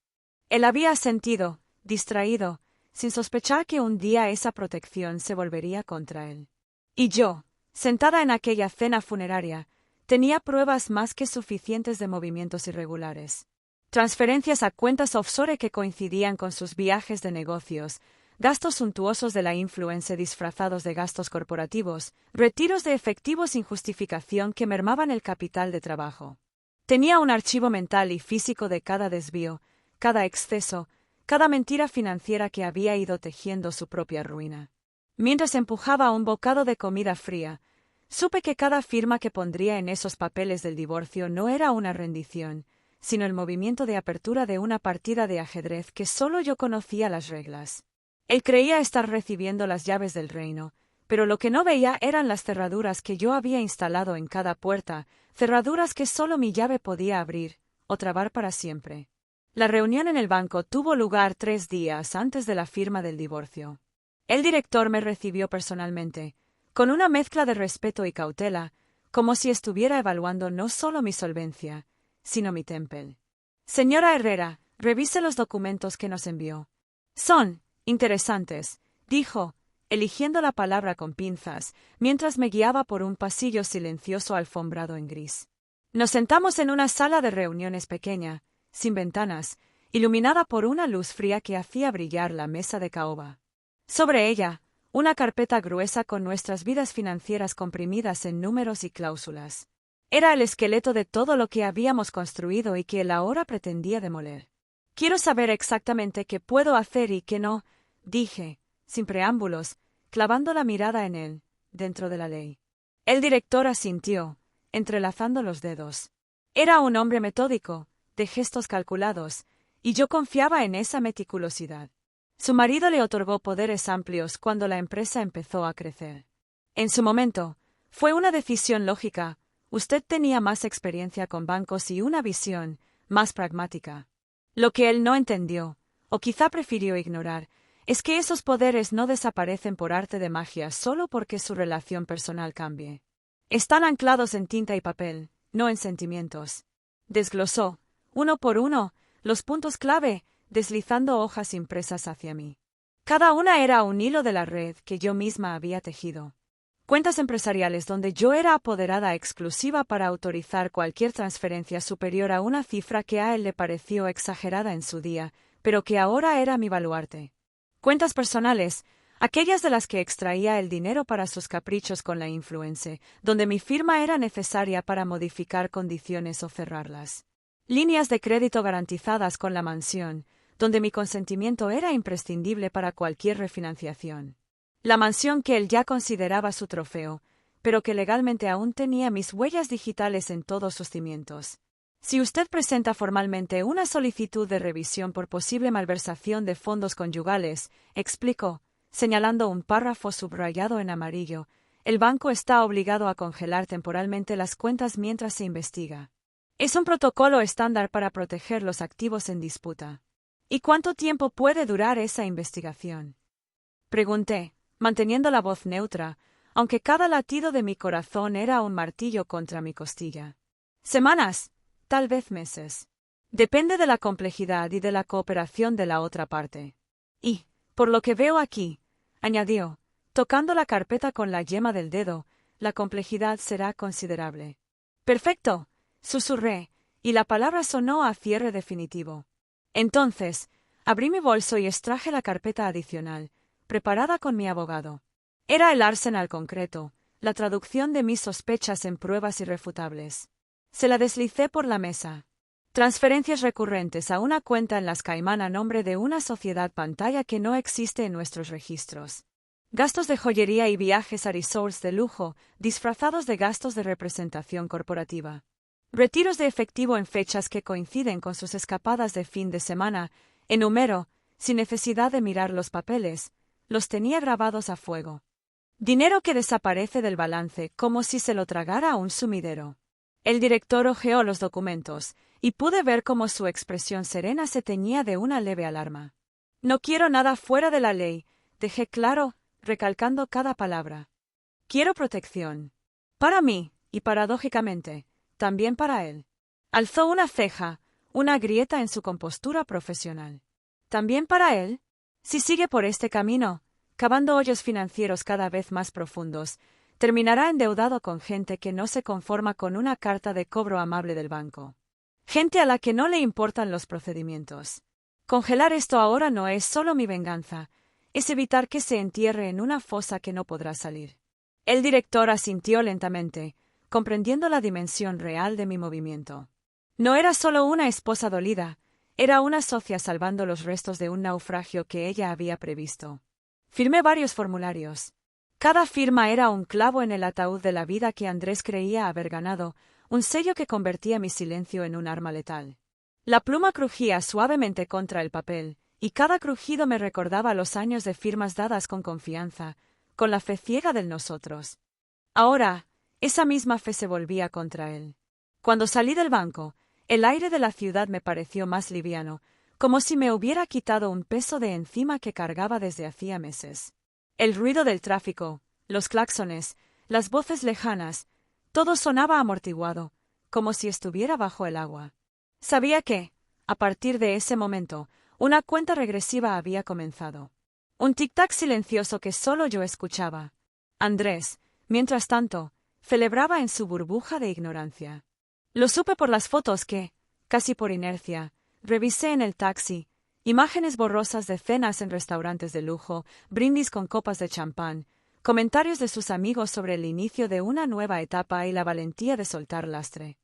Él había asentido, distraído, sin sospechar que un día esa protección se volvería contra él. Y yo, sentada en aquella cena funeraria, tenía pruebas más que suficientes de movimientos irregulares. Transferencias a cuentas offshore que coincidían con sus viajes de negocios, gastos suntuosos de la influencer disfrazados de gastos corporativos, retiros de efectivo sin justificación que mermaban el capital de trabajo. Tenía un archivo mental y físico de cada desvío, cada exceso, cada mentira financiera que había ido tejiendo su propia ruina. Mientras empujaba un bocado de comida fría, supe que cada firma que pondría en esos papeles del divorcio no era una rendición, sino el movimiento de apertura de una partida de ajedrez que solo yo conocía las reglas. Él creía estar recibiendo las llaves del reino, pero lo que no veía eran las cerraduras que yo había instalado en cada puerta, cerraduras que solo mi llave podía abrir, o trabar para siempre. La reunión en el banco tuvo lugar 3 días antes de la firma del divorcio. El director me recibió personalmente, con una mezcla de respeto y cautela, como si estuviera evaluando no solo mi solvencia, sino mi temple. Señora Herrera, revise los documentos que nos envió. Son interesantes, dijo, eligiendo la palabra con pinzas, mientras me guiaba por un pasillo silencioso alfombrado en gris. Nos sentamos en una sala de reuniones pequeña, sin ventanas, iluminada por una luz fría que hacía brillar la mesa de caoba. Sobre ella, una carpeta gruesa con nuestras vidas financieras comprimidas en números y cláusulas. Era el esqueleto de todo lo que habíamos construido y que él ahora pretendía demoler. Quiero saber exactamente qué puedo hacer y qué no, dije, sin preámbulos, clavando la mirada en él, dentro de la ley. El director asintió, entrelazando los dedos. Era un hombre metódico, de gestos calculados, y yo confiaba en esa meticulosidad. Su marido le otorgó poderes amplios cuando la empresa empezó a crecer. En su momento, fue una decisión lógica. Usted tenía más experiencia con bancos y una visión más pragmática. Lo que él no entendió, o quizá prefirió ignorar, es que esos poderes no desaparecen por arte de magia solo porque su relación personal cambie. Están anclados en tinta y papel, no en sentimientos. Desglosó, uno por uno, los puntos clave, deslizando hojas impresas hacia mí. Cada una era un hilo de la red que yo misma había tejido. Cuentas empresariales donde yo era apoderada exclusiva para autorizar cualquier transferencia superior a una cifra que a él le pareció exagerada en su día, pero que ahora era mi baluarte. Cuentas personales, aquellas de las que extraía el dinero para sus caprichos con la influence, donde mi firma era necesaria para modificar condiciones o cerrarlas. Líneas de crédito garantizadas con la mansión, donde mi consentimiento era imprescindible para cualquier refinanciación. La mansión que él ya consideraba su trofeo, pero que legalmente aún tenía mis huellas digitales en todos sus cimientos. Si usted presenta formalmente una solicitud de revisión por posible malversación de fondos conyugales, explicó, señalando un párrafo subrayado en amarillo, el banco está obligado a congelar temporalmente las cuentas mientras se investiga. Es un protocolo estándar para proteger los activos en disputa. ¿Y cuánto tiempo puede durar esa investigación? Pregunté, manteniendo la voz neutra, aunque cada latido de mi corazón era un martillo contra mi costilla. Semanas, tal vez meses. Depende de la complejidad y de la cooperación de la otra parte. Y, por lo que veo aquí, añadió, tocando la carpeta con la yema del dedo, la complejidad será considerable. Perfecto, susurré, y la palabra sonó a cierre definitivo. Entonces, abrí mi bolso y extraje la carpeta adicional, preparada con mi abogado. Era el arsenal concreto, la traducción de mis sospechas en pruebas irrefutables. Se la deslicé por la mesa. Transferencias recurrentes a una cuenta en las Caimán a nombre de una sociedad pantalla que no existe en nuestros registros. Gastos de joyería y viajes a resorts de lujo, disfrazados de gastos de representación corporativa. Retiros de efectivo en fechas que coinciden con sus escapadas de fin de semana, enumero, sin necesidad de mirar los papeles, los tenía grabados a fuego. Dinero que desaparece del balance como si se lo tragara un sumidero. El director hojeó los documentos, y pude ver cómo su expresión serena se teñía de una leve alarma. No quiero nada fuera de la ley, dejé claro, recalcando cada palabra. Quiero protección. Para mí, y paradójicamente, también para él. Alzó una ceja, una grieta en su compostura profesional. ¿También para él? Si sigue por este camino, cavando hoyos financieros cada vez más profundos, terminará endeudado con gente que no se conforma con una carta de cobro amable del banco. Gente a la que no le importan los procedimientos. Congelar esto ahora no es solo mi venganza, es evitar que se entierre en una fosa que no podrá salir. El director asintió lentamente, comprendiendo la dimensión real de mi movimiento. No era solo una esposa dolida, era una socia salvando los restos de un naufragio que ella había previsto. Firmé varios formularios. Cada firma era un clavo en el ataúd de la vida que Andrés creía haber ganado, un sello que convertía mi silencio en un arma letal. La pluma crujía suavemente contra el papel, y cada crujido me recordaba los años de firmas dadas con confianza, con la fe ciega del nosotros. Ahora, esa misma fe se volvía contra él. Cuando salí del banco, el aire de la ciudad me pareció más liviano, como si me hubiera quitado un peso de encima que cargaba desde hacía meses. El ruido del tráfico, los claxones, las voces lejanas, todo sonaba amortiguado, como si estuviera bajo el agua. Sabía que, a partir de ese momento, una cuenta regresiva había comenzado. Un tic-tac silencioso que solo yo escuchaba. Andrés, mientras tanto, celebraba en su burbuja de ignorancia. Lo supe por las fotos que, casi por inercia, revisé en el taxi, imágenes borrosas de cenas en restaurantes de lujo, brindis con copas de champán, comentarios de sus amigos sobre el inicio de una nueva etapa y la valentía de soltar lastre.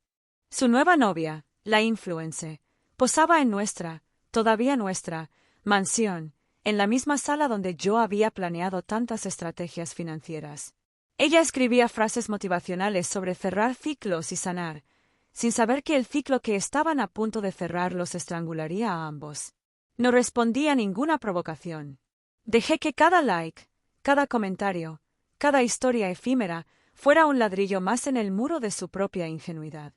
Su nueva novia, la influence, posaba en nuestra, todavía nuestra, mansión, en la misma sala donde yo había planeado tantas estrategias financieras. Ella escribía frases motivacionales sobre cerrar ciclos y sanar, sin saber que el ciclo que estaban a punto de cerrar los estrangularía a ambos. No respondí a ninguna provocación. Dejé que cada like, cada comentario, cada historia efímera fuera un ladrillo más en el muro de su propia ingenuidad.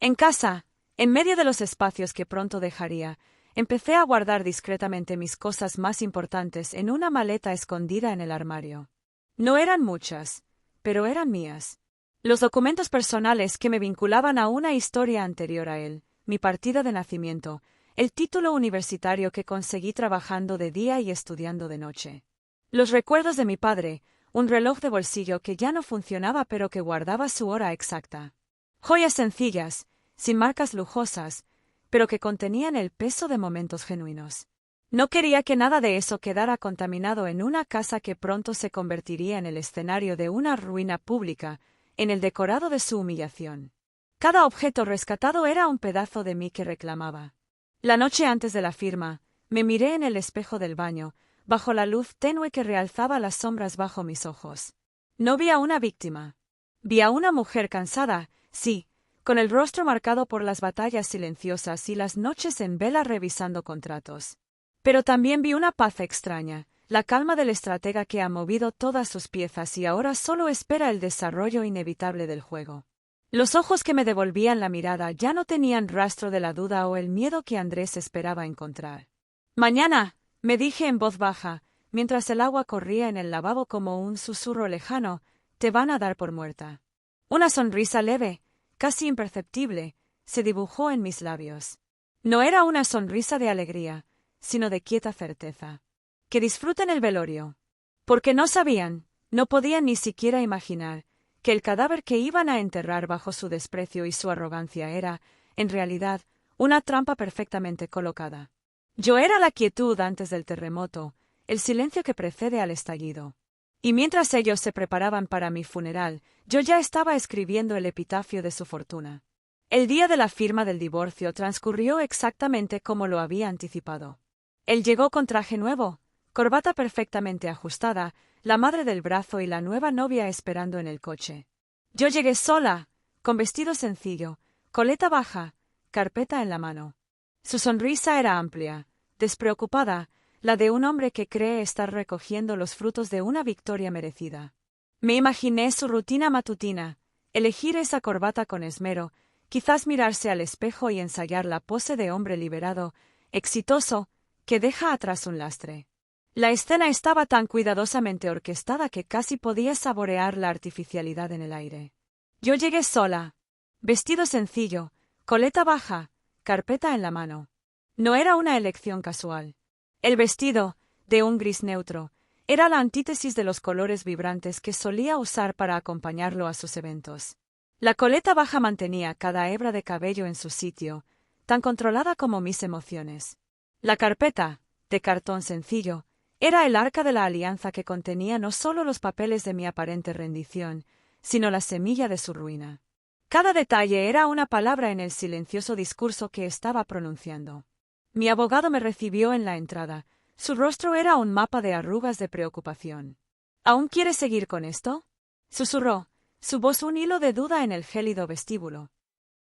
En casa, en medio de los espacios que pronto dejaría, empecé a guardar discretamente mis cosas más importantes en una maleta escondida en el armario. No eran muchas, pero eran mías. Los documentos personales que me vinculaban a una historia anterior a él, mi partida de nacimiento, el título universitario que conseguí trabajando de día y estudiando de noche. Los recuerdos de mi padre, un reloj de bolsillo que ya no funcionaba pero que guardaba su hora exacta. Joyas sencillas, sin marcas lujosas, pero que contenían el peso de momentos genuinos. No quería que nada de eso quedara contaminado en una casa que pronto se convertiría en el escenario de una ruina pública, en el decorado de su humillación. Cada objeto rescatado era un pedazo de mí que reclamaba. La noche antes de la firma, me miré en el espejo del baño, bajo la luz tenue que realzaba las sombras bajo mis ojos. No vi a una víctima. Vi a una mujer cansada, sí, con el rostro marcado por las batallas silenciosas y las noches en vela revisando contratos. Pero también vi una paz extraña, la calma del estratega que ha movido todas sus piezas y ahora solo espera el desarrollo inevitable del juego. Los ojos que me devolvían la mirada ya no tenían rastro de la duda o el miedo que Andrés esperaba encontrar. «Mañana», me dije en voz baja, mientras el agua corría en el lavabo como un susurro lejano, «te van a dar por muerta». Una sonrisa leve, casi imperceptible, se dibujó en mis labios. No era una sonrisa de alegría, sino de quieta certeza. Que disfruten el velorio. Porque no sabían, no podían ni siquiera imaginar, que el cadáver que iban a enterrar bajo su desprecio y su arrogancia era, en realidad, una trampa perfectamente colocada. Yo era la quietud antes del terremoto, el silencio que precede al estallido. Y mientras ellos se preparaban para mi funeral, yo ya estaba escribiendo el epitafio de su fortuna. El día de la firma del divorcio transcurrió exactamente como lo había anticipado. Él llegó con traje nuevo, corbata perfectamente ajustada, la madre del brazo y la nueva novia esperando en el coche. Yo llegué sola, con vestido sencillo, coleta baja, carpeta en la mano. Su sonrisa era amplia, despreocupada, la de un hombre que cree estar recogiendo los frutos de una victoria merecida. Me imaginé su rutina matutina, elegir esa corbata con esmero, quizás mirarse al espejo y ensayar la pose de hombre liberado, exitoso, que deja atrás un lastre. La escena estaba tan cuidadosamente orquestada que casi podía saborear la artificialidad en el aire. Yo llegué sola, vestido sencillo, coleta baja, carpeta en la mano. No era una elección casual. El vestido, de un gris neutro, era la antítesis de los colores vibrantes que solía usar para acompañarlo a sus eventos. La coleta baja mantenía cada hebra de cabello en su sitio, tan controlada como mis emociones. La carpeta, de cartón sencillo, era el arca de la alianza que contenía no solo los papeles de mi aparente rendición, sino la semilla de su ruina. Cada detalle era una palabra en el silencioso discurso que estaba pronunciando. Mi abogado me recibió en la entrada. Su rostro era un mapa de arrugas de preocupación. «¿Aún quieres seguir con esto?», susurró, su voz un hilo de duda en el gélido vestíbulo.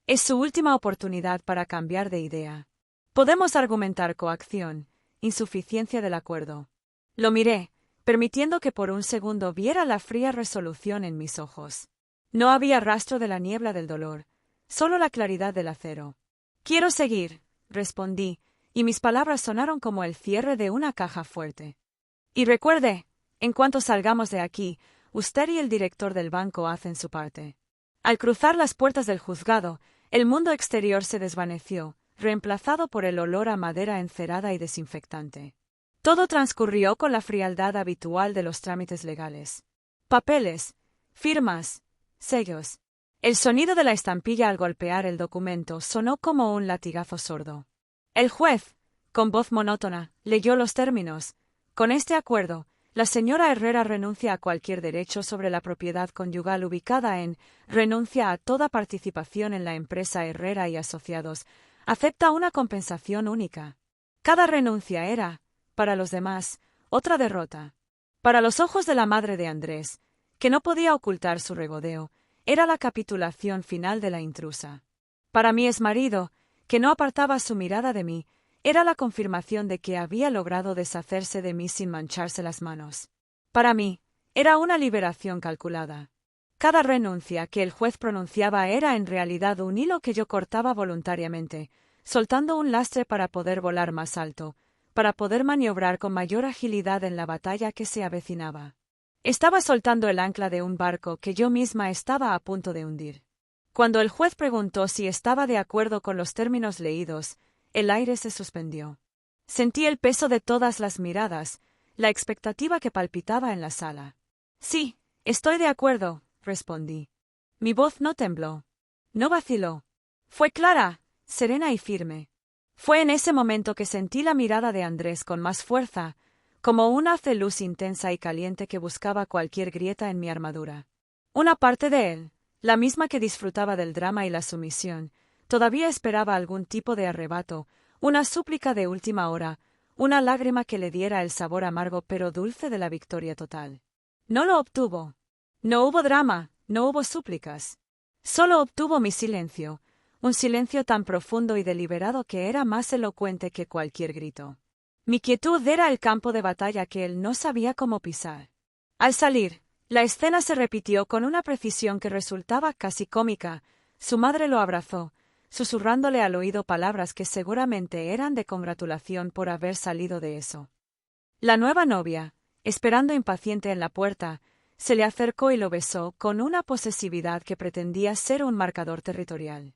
«Es su última oportunidad para cambiar de idea. Podemos argumentar coacción, insuficiencia del acuerdo». Lo miré, permitiendo que por un segundo viera la fría resolución en mis ojos. No había rastro de la niebla del dolor, solo la claridad del acero. «Quiero seguir», respondí, y mis palabras sonaron como el cierre de una caja fuerte. «Y recuerde, en cuanto salgamos de aquí, usted y el director del banco hacen su parte». Al cruzar las puertas del juzgado, el mundo exterior se desvaneció, reemplazado por el olor a madera encerada y desinfectante. Todo transcurrió con la frialdad habitual de los trámites legales. Papeles, firmas, sellos. El sonido de la estampilla al golpear el documento sonó como un latigazo sordo. El juez, con voz monótona, leyó los términos. «Con este acuerdo, la señora Herrera renuncia a cualquier derecho sobre la propiedad conyugal ubicada en, renuncia a toda participación en la empresa Herrera y Asociados, acepta una compensación única». Cada renuncia era, para los demás, otra derrota. Para los ojos de la madre de Andrés, que no podía ocultar su regodeo, era la capitulación final de la intrusa. Para mi exmarido, que no apartaba su mirada de mí, era la confirmación de que había logrado deshacerse de mí sin mancharse las manos. Para mí, era una liberación calculada. Cada renuncia que el juez pronunciaba era en realidad un hilo que yo cortaba voluntariamente, soltando un lastre para poder volar más alto, para poder maniobrar con mayor agilidad en la batalla que se avecinaba. Estaba soltando el ancla de un barco que yo misma estaba a punto de hundir. Cuando el juez preguntó si estaba de acuerdo con los términos leídos, el aire se suspendió. Sentí el peso de todas las miradas, la expectativa que palpitaba en la sala. «Sí, estoy de acuerdo», respondí. Mi voz no tembló. No vaciló. Fue clara, serena y firme. Fue en ese momento que sentí la mirada de Andrés con más fuerza, como un haz de luz intensa y caliente que buscaba cualquier grieta en mi armadura. Una parte de él, la misma que disfrutaba del drama y la sumisión, todavía esperaba algún tipo de arrebato, una súplica de última hora, una lágrima que le diera el sabor amargo pero dulce de la victoria total. No lo obtuvo. No hubo drama, no hubo súplicas. Solo obtuvo mi silencio, un silencio tan profundo y deliberado que era más elocuente que cualquier grito. Mi quietud era el campo de batalla que él no sabía cómo pisar. Al salir, la escena se repitió con una precisión que resultaba casi cómica. Su madre lo abrazó, susurrándole al oído palabras que seguramente eran de congratulación por haber salido de eso. La nueva novia, esperando impaciente en la puerta, se le acercó y lo besó con una posesividad que pretendía ser un marcador territorial.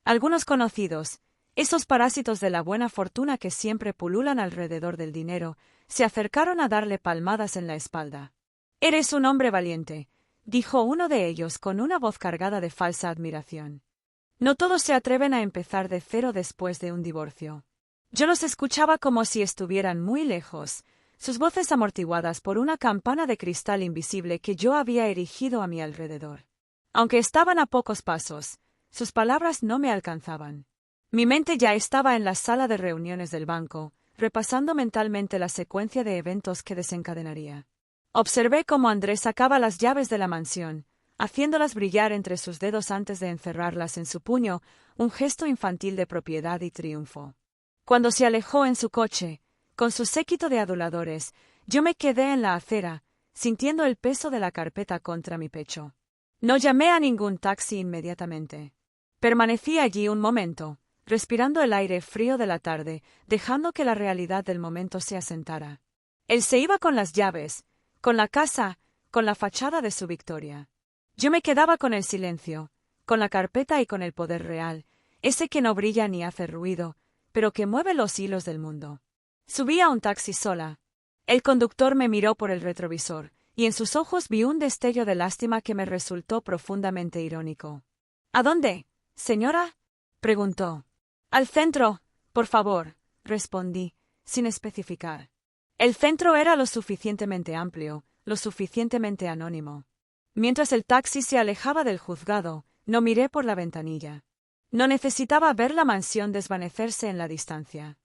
Algunos conocidos, esos parásitos de la buena fortuna que siempre pululan alrededor del dinero, se acercaron a darle palmadas en la espalda. «Eres un hombre valiente», dijo uno de ellos con una voz cargada de falsa admiración. No todos se atreven a empezar de cero después de un divorcio. Yo los escuchaba como si estuvieran muy lejos, sus voces amortiguadas por una campana de cristal invisible que yo había erigido a mi alrededor. Aunque estaban a pocos pasos, sus palabras no me alcanzaban. Mi mente ya estaba en la sala de reuniones del banco, repasando mentalmente la secuencia de eventos que desencadenaría. Observé cómo Andrés sacaba las llaves de la mansión, haciéndolas brillar entre sus dedos antes de encerrarlas en su puño, un gesto infantil de propiedad y triunfo. Cuando se alejó en su coche, con su séquito de aduladores, yo me quedé en la acera, sintiendo el peso de la carpeta contra mi pecho. No llamé a ningún taxi inmediatamente. Permanecí allí un momento, respirando el aire frío de la tarde, dejando que la realidad del momento se asentara. Él se iba con las llaves, con la casa, con la fachada de su victoria. Yo me quedaba con el silencio, con la carpeta y con el poder real, ese que no brilla ni hace ruido, pero que mueve los hilos del mundo. Subí a un taxi sola. El conductor me miró por el retrovisor, y en sus ojos vi un destello de lástima que me resultó profundamente irónico. «¿A dónde, señora?», preguntó. «Al centro, por favor», respondí, sin especificar. El centro era lo suficientemente amplio, lo suficientemente anónimo. Mientras el taxi se alejaba del juzgado, no miré por la ventanilla. No necesitaba ver la mansión desvanecerse en la distancia.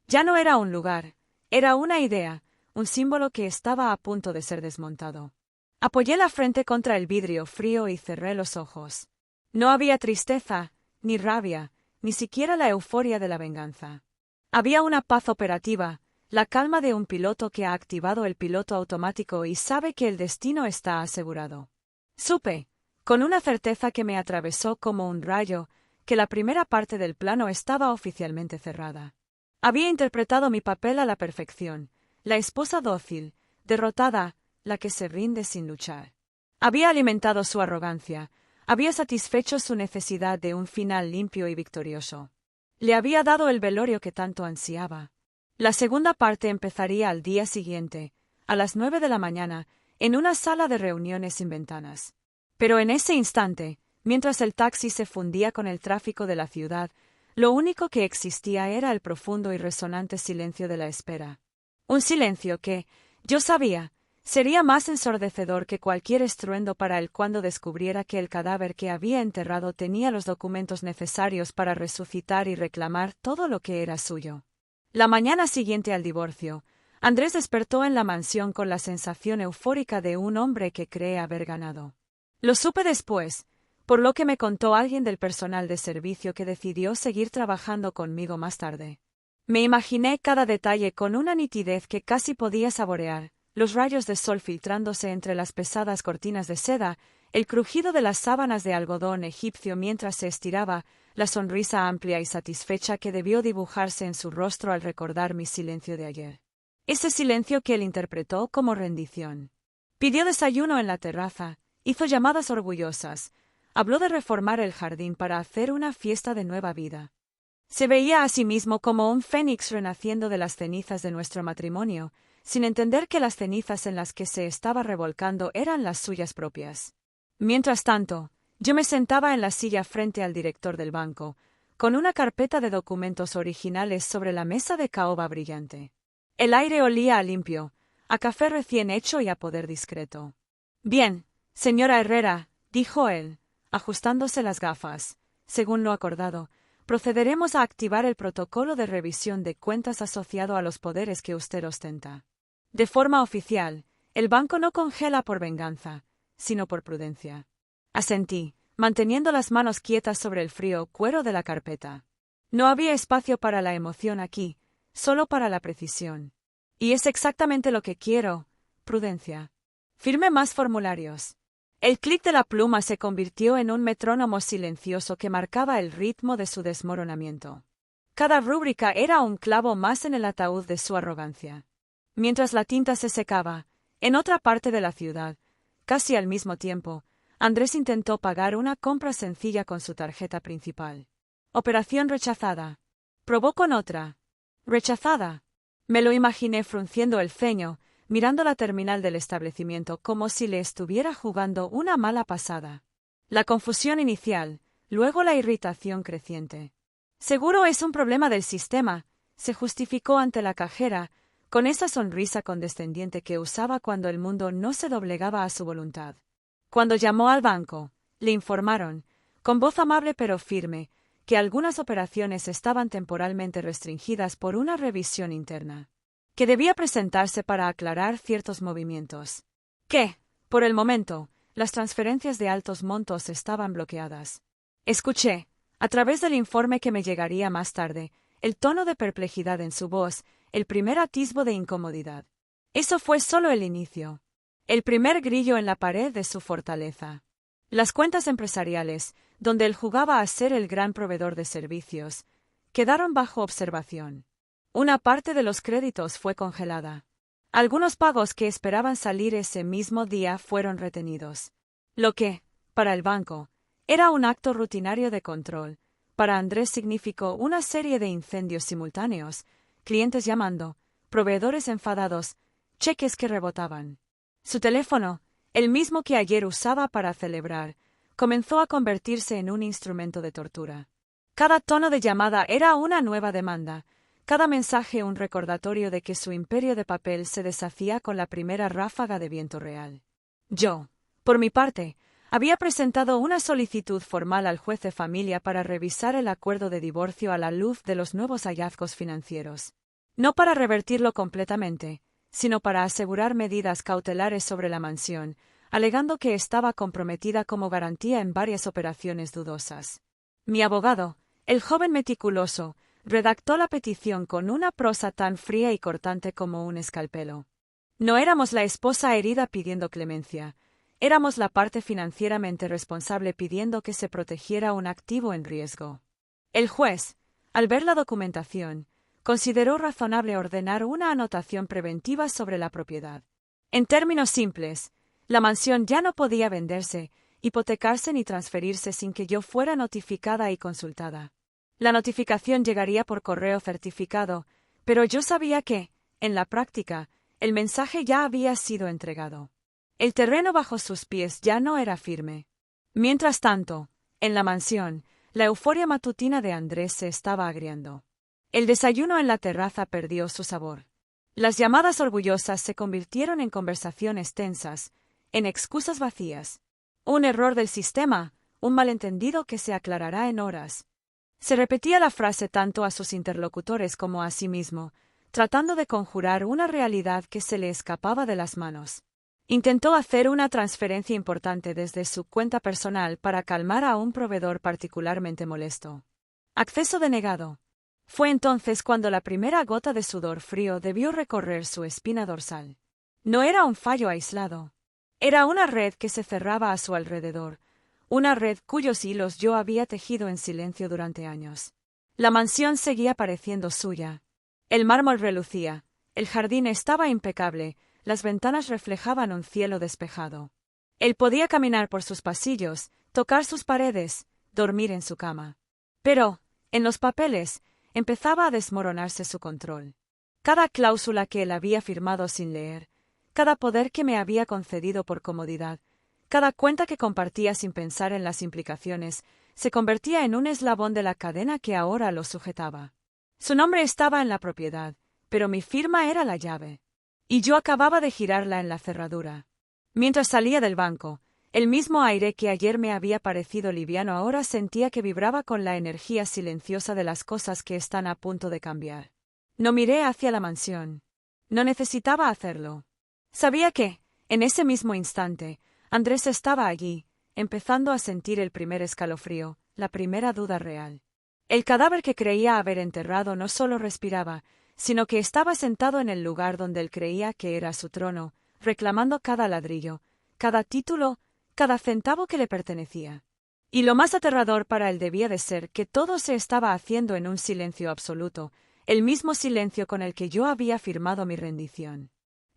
Ya no era un lugar, era una idea, un símbolo que estaba a punto de ser desmontado. Apoyé la frente contra el vidrio frío y cerré los ojos. No había tristeza, ni rabia, ni siquiera la euforia de la venganza. Había una paz operativa, la calma de un piloto que ha activado el piloto automático y sabe que el destino está asegurado. Supe, con una certeza que me atravesó como un rayo, que la primera parte del plano estaba oficialmente cerrada. Había interpretado mi papel a la perfección, la esposa dócil, derrotada, la que se rinde sin luchar. Había alimentado su arrogancia, había satisfecho su necesidad de un final limpio y victorioso. Le había dado el velorio que tanto ansiaba. La segunda parte empezaría al día siguiente, a las 9 de la mañana, en una sala de reuniones sin ventanas. Pero en ese instante, mientras el taxi se fundía con el tráfico de la ciudad, lo único que existía era el profundo y resonante silencio de la espera. Un silencio que, yo sabía, sería más ensordecedor que cualquier estruendo para él cuando descubriera que el cadáver que había enterrado tenía los documentos necesarios para resucitar y reclamar todo lo que era suyo. La mañana siguiente al divorcio, Andrés despertó en la mansión con la sensación eufórica de un hombre que cree haber ganado. Lo supe después, por lo que me contó alguien del personal de servicio que decidió seguir trabajando conmigo más tarde. Me imaginé cada detalle con una nitidez que casi podía saborear, los rayos de sol filtrándose entre las pesadas cortinas de seda, el crujido de las sábanas de algodón egipcio mientras se estiraba, la sonrisa amplia y satisfecha que debió dibujarse en su rostro al recordar mi silencio de ayer. Ese silencio que él interpretó como rendición. Pidió desayuno en la terraza, hizo llamadas orgullosas, habló de reformar el jardín para hacer una fiesta de nueva vida. Se veía a sí mismo como un fénix renaciendo de las cenizas de nuestro matrimonio, sin entender que las cenizas en las que se estaba revolcando eran las suyas propias. Mientras tanto, yo me sentaba en la silla frente al director del banco, con una carpeta de documentos originales sobre la mesa de caoba brillante. El aire olía a limpio, a café recién hecho y a poder discreto. Bien, señora Herrera, dijo él, ajustándose las gafas. Según lo acordado, procederemos a activar el protocolo de revisión de cuentas asociado a los poderes que usted ostenta. De forma oficial, el banco no congela por venganza, sino por prudencia. Asentí, manteniendo las manos quietas sobre el frío cuero de la carpeta. No había espacio para la emoción aquí, solo para la precisión. Y es exactamente lo que quiero, prudencia. Firme más formularios. El clic de la pluma se convirtió en un metrónomo silencioso que marcaba el ritmo de su desmoronamiento. Cada rúbrica era un clavo más en el ataúd de su arrogancia. Mientras la tinta se secaba, en otra parte de la ciudad, casi al mismo tiempo, Andrés intentó pagar una compra sencilla con su tarjeta principal. Operación rechazada. Probó con otra. Rechazada. Me lo imaginé frunciendo el ceño, mirando la terminal del establecimiento como si le estuviera jugando una mala pasada. La confusión inicial, luego la irritación creciente. Seguro es un problema del sistema, se justificó ante la cajera, con esa sonrisa condescendiente que usaba cuando el mundo no se doblegaba a su voluntad. Cuando llamó al banco, le informaron, con voz amable pero firme, que algunas operaciones estaban temporalmente restringidas por una revisión interna, que debía presentarse para aclarar ciertos movimientos, que, por el momento, las transferencias de altos montos estaban bloqueadas. Escuché, a través del informe que me llegaría más tarde, el tono de perplejidad en su voz, el primer atisbo de incomodidad. Eso fue solo el inicio. El primer grillo en la pared de su fortaleza. Las cuentas empresariales, donde él jugaba a ser el gran proveedor de servicios, quedaron bajo observación. Una parte de los créditos fue congelada. Algunos pagos que esperaban salir ese mismo día fueron retenidos. Lo que, para el banco, era un acto rutinario de control, para Andrés significó una serie de incendios simultáneos, clientes llamando, proveedores enfadados, cheques que rebotaban. Su teléfono, el mismo que ayer usaba para celebrar, comenzó a convertirse en un instrumento de tortura. Cada tono de llamada era una nueva demanda, cada mensaje un recordatorio de que su imperio de papel se deshacía con la primera ráfaga de viento real. Yo, por mi parte, había presentado una solicitud formal al juez de familia para revisar el acuerdo de divorcio a la luz de los nuevos hallazgos financieros. No para revertirlo completamente, sino para asegurar medidas cautelares sobre la mansión, alegando que estaba comprometida como garantía en varias operaciones dudosas. Mi abogado, el joven meticuloso, redactó la petición con una prosa tan fría y cortante como un escalpelo. No éramos la esposa herida pidiendo clemencia, éramos la parte financieramente responsable pidiendo que se protegiera un activo en riesgo. El juez, al ver la documentación, consideró razonable ordenar una anotación preventiva sobre la propiedad. En términos simples, la mansión ya no podía venderse, hipotecarse ni transferirse sin que yo fuera notificada y consultada. La notificación llegaría por correo certificado, pero yo sabía que, en la práctica, el mensaje ya había sido entregado. El terreno bajo sus pies ya no era firme. Mientras tanto, en la mansión, la euforia matutina de Andrés se estaba agriando. El desayuno en la terraza perdió su sabor. Las llamadas orgullosas se convirtieron en conversaciones tensas, en excusas vacías. Un error del sistema, un malentendido que se aclarará en horas. Se repetía la frase tanto a sus interlocutores como a sí mismo, tratando de conjurar una realidad que se le escapaba de las manos. Intentó hacer una transferencia importante desde su cuenta personal para calmar a un proveedor particularmente molesto. Acceso denegado. Fue entonces cuando la primera gota de sudor frío debió recorrer su espina dorsal. No era un fallo aislado. Era una red que se cerraba a su alrededor, una red cuyos hilos yo había tejido en silencio durante años. La mansión seguía pareciendo suya. El mármol relucía, el jardín estaba impecable, las ventanas reflejaban un cielo despejado. Él podía caminar por sus pasillos, tocar sus paredes, dormir en su cama. Pero, en los papeles, empezaba a desmoronarse su control. Cada cláusula que él había firmado sin leer, cada poder que me había concedido por comodidad, Cada cuenta que compartía sin pensar en las implicaciones se convertía en un eslabón de la cadena que ahora lo sujetaba. Su nombre estaba en la propiedad, pero mi firma era la llave. Y yo acababa de girarla en la cerradura. Mientras salía del banco, el mismo aire que ayer me había parecido liviano ahora sentía que vibraba con la energía silenciosa de las cosas que están a punto de cambiar. No miré hacia la mansión. No necesitaba hacerlo. Sabía que, en ese mismo instante, Andrés estaba allí, empezando a sentir el primer escalofrío, la primera duda real. El cadáver que creía haber enterrado no solo respiraba, sino que estaba sentado en el lugar donde él creía que era su trono, reclamando cada ladrillo, cada título, cada centavo que le pertenecía. Y lo más aterrador para él debía de ser que todo se estaba haciendo en un silencio absoluto, el mismo silencio con el que yo había firmado mi rendición.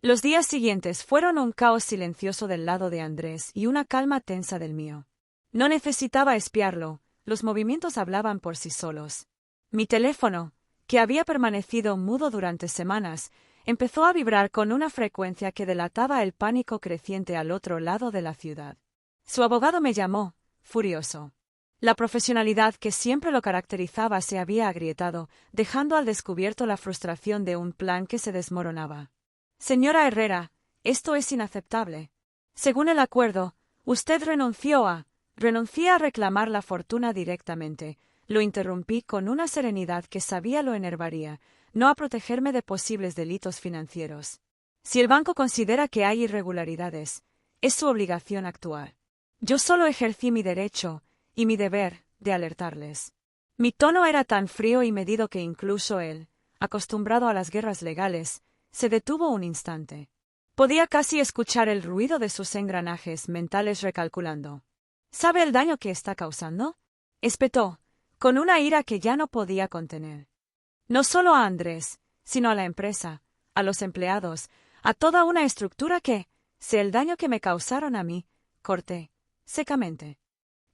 Los días siguientes fueron un caos silencioso del lado de Andrés y una calma tensa del mío. No necesitaba espiarlo, los movimientos hablaban por sí solos. Mi teléfono, que había permanecido mudo durante semanas, empezó a vibrar con una frecuencia que delataba el pánico creciente al otro lado de la ciudad. Su abogado me llamó, furioso. La profesionalidad que siempre lo caracterizaba se había agrietado, dejando al descubierto la frustración de un plan que se desmoronaba. Señora Herrera, esto es inaceptable. Según el acuerdo, usted renuncia a reclamar la fortuna directamente. Lo interrumpí con una serenidad que sabía lo enervaría, no a protegerme de posibles delitos financieros. Si el banco considera que hay irregularidades, es su obligación actuar. Yo solo ejercí mi derecho, y mi deber, de alertarles. Mi tono era tan frío y medido que incluso él, acostumbrado a las guerras legales, se detuvo un instante. Podía casi escuchar el ruido de sus engranajes mentales recalculando. ¿Sabe el daño que está causando?, espetó, con una ira que ya no podía contener. No solo a Andrés, sino a la empresa, a los empleados, a toda una estructura que, sé el daño que me causaron a mí, corté, secamente.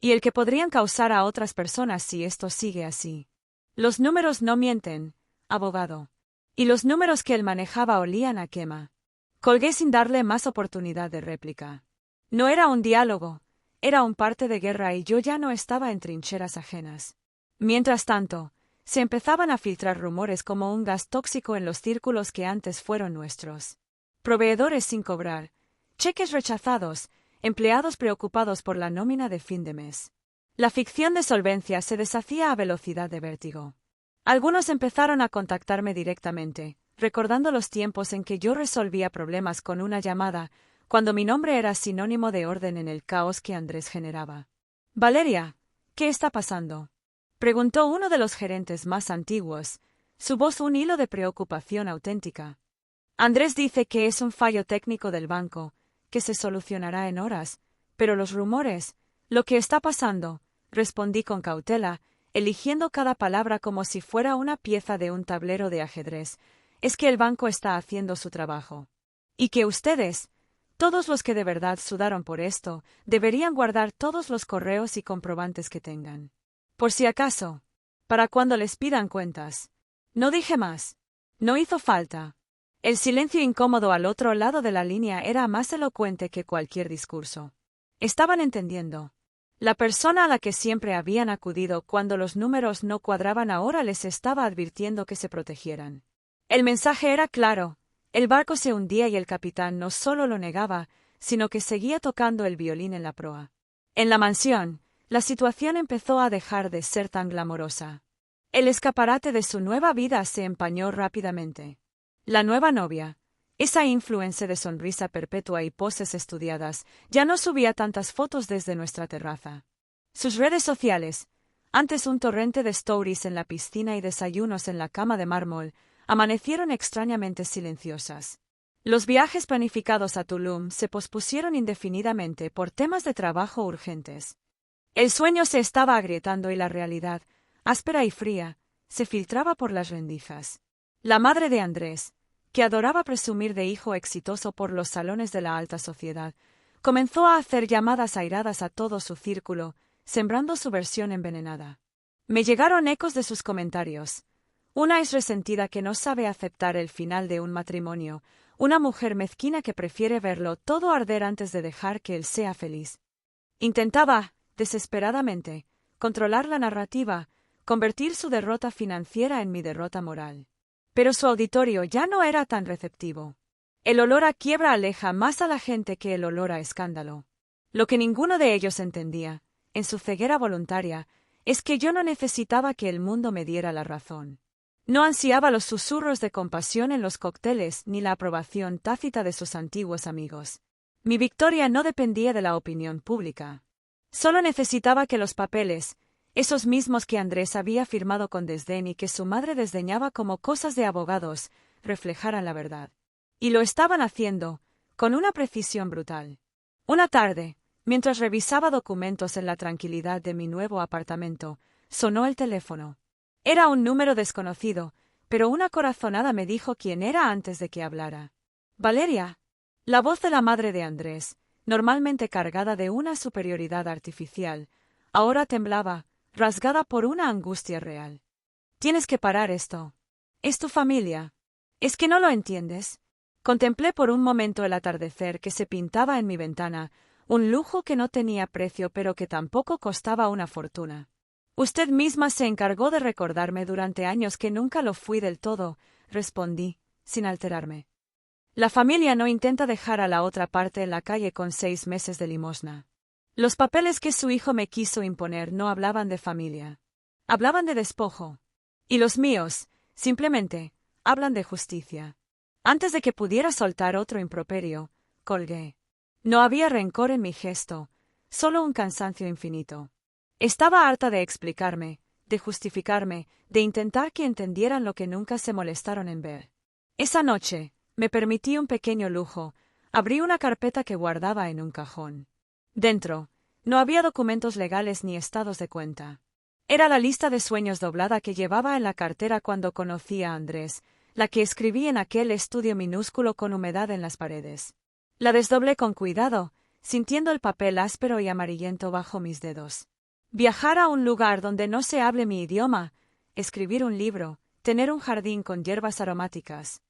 Y el que podrían causar a otras personas si esto sigue así. Los números no mienten, abogado. Y los números que él manejaba olían a quema. Colgué sin darle más oportunidad de réplica. No era un diálogo, era un parte de guerra y yo ya no estaba en trincheras ajenas. Mientras tanto, se empezaban a filtrar rumores como un gas tóxico en los círculos que antes fueron nuestros. Proveedores sin cobrar, cheques rechazados, empleados preocupados por la nómina de fin de mes. La ficción de solvencia se deshacía a velocidad de vértigo. Algunos empezaron a contactarme directamente, recordando los tiempos en que yo resolvía problemas con una llamada, cuando mi nombre era sinónimo de orden en el caos que Andrés generaba. Valeria, ¿qué está pasando?, preguntó uno de los gerentes más antiguos, su voz un hilo de preocupación auténtica. Andrés dice que es un fallo técnico del banco, que se solucionará en horas, pero los rumores, lo que está pasando, respondí con cautela, eligiendo cada palabra como si fuera una pieza de un tablero de ajedrez, es que el banco está haciendo su trabajo. Y que ustedes, todos los que de verdad sudaron por esto, deberían guardar todos los correos y comprobantes que tengan. Por si acaso, para cuando les pidan cuentas. No dije más. No hizo falta. El silencio incómodo al otro lado de la línea era más elocuente que cualquier discurso. Estaban entendiendo. La persona a la que siempre habían acudido cuando los números no cuadraban ahora les estaba advirtiendo que se protegieran. El mensaje era claro. El barco se hundía y el capitán no solo lo negaba, sino que seguía tocando el violín en la proa. En la mansión, la situación empezó a dejar de ser tan glamorosa. El escaparate de su nueva vida se empañó rápidamente. La nueva novia, esa influencer de sonrisa perpetua y poses estudiadas, ya no subía tantas fotos desde nuestra terraza. Sus redes sociales, antes un torrente de stories en la piscina y desayunos en la cama de mármol, amanecieron extrañamente silenciosas. Los viajes planificados a Tulum se pospusieron indefinidamente por temas de trabajo urgentes. El sueño se estaba agrietando y la realidad, áspera y fría, se filtraba por las rendijas. La madre de Andrés, que adoraba presumir de hijo exitoso por los salones de la alta sociedad, comenzó a hacer llamadas airadas a todo su círculo, sembrando su versión envenenada. Me llegaron ecos de sus comentarios. Una es resentida que no sabe aceptar el final de un matrimonio, una mujer mezquina que prefiere verlo todo arder antes de dejar que él sea feliz. Intentaba, desesperadamente, controlar la narrativa, convertir su derrota financiera en mi derrota moral. Pero su auditorio ya no era tan receptivo. El olor a quiebra aleja más a la gente que el olor a escándalo. Lo que ninguno de ellos entendía, en su ceguera voluntaria, es que yo no necesitaba que el mundo me diera la razón. No ansiaba los susurros de compasión en los cócteles ni la aprobación tácita de sus antiguos amigos. Mi victoria no dependía de la opinión pública. Solo necesitaba que los papeles, esos mismos que Andrés había firmado con desdén y que su madre desdeñaba como cosas de abogados, reflejaran la verdad. Y lo estaban haciendo, con una precisión brutal. Una tarde, mientras revisaba documentos en la tranquilidad de mi nuevo apartamento, sonó el teléfono. Era un número desconocido, pero una corazonada me dijo quién era antes de que hablara. Valeria. La voz de la madre de Andrés, normalmente cargada de una superioridad artificial, ahora temblaba, rasgada por una angustia real. Tienes que parar esto. Es tu familia. ¿Es que no lo entiendes? Contemplé por un momento el atardecer que se pintaba en mi ventana, un lujo que no tenía precio pero que tampoco costaba una fortuna. Usted misma se encargó de recordarme durante años que nunca lo fui del todo, respondí, sin alterarme. La familia no intenta dejar a la otra parte en la calle con 6 meses de limosna. Los papeles que su hijo me quiso imponer no hablaban de familia. Hablaban de despojo. Y los míos, simplemente, hablan de justicia. Antes de que pudiera soltar otro improperio, colgué. No había rencor en mi gesto, solo un cansancio infinito. Estaba harta de explicarme, de justificarme, de intentar que entendieran lo que nunca se molestaron en ver. Esa noche, me permití un pequeño lujo, abrí una carpeta que guardaba en un cajón. Dentro, no había documentos legales ni estados de cuenta. Era la lista de sueños doblada que llevaba en la cartera cuando conocí a Andrés, la que escribí en aquel estudio minúsculo con humedad en las paredes. La desdoblé con cuidado, sintiendo el papel áspero y amarillento bajo mis dedos. Viajar a un lugar donde no se hable mi idioma, escribir un libro, tener un jardín con hierbas aromáticas.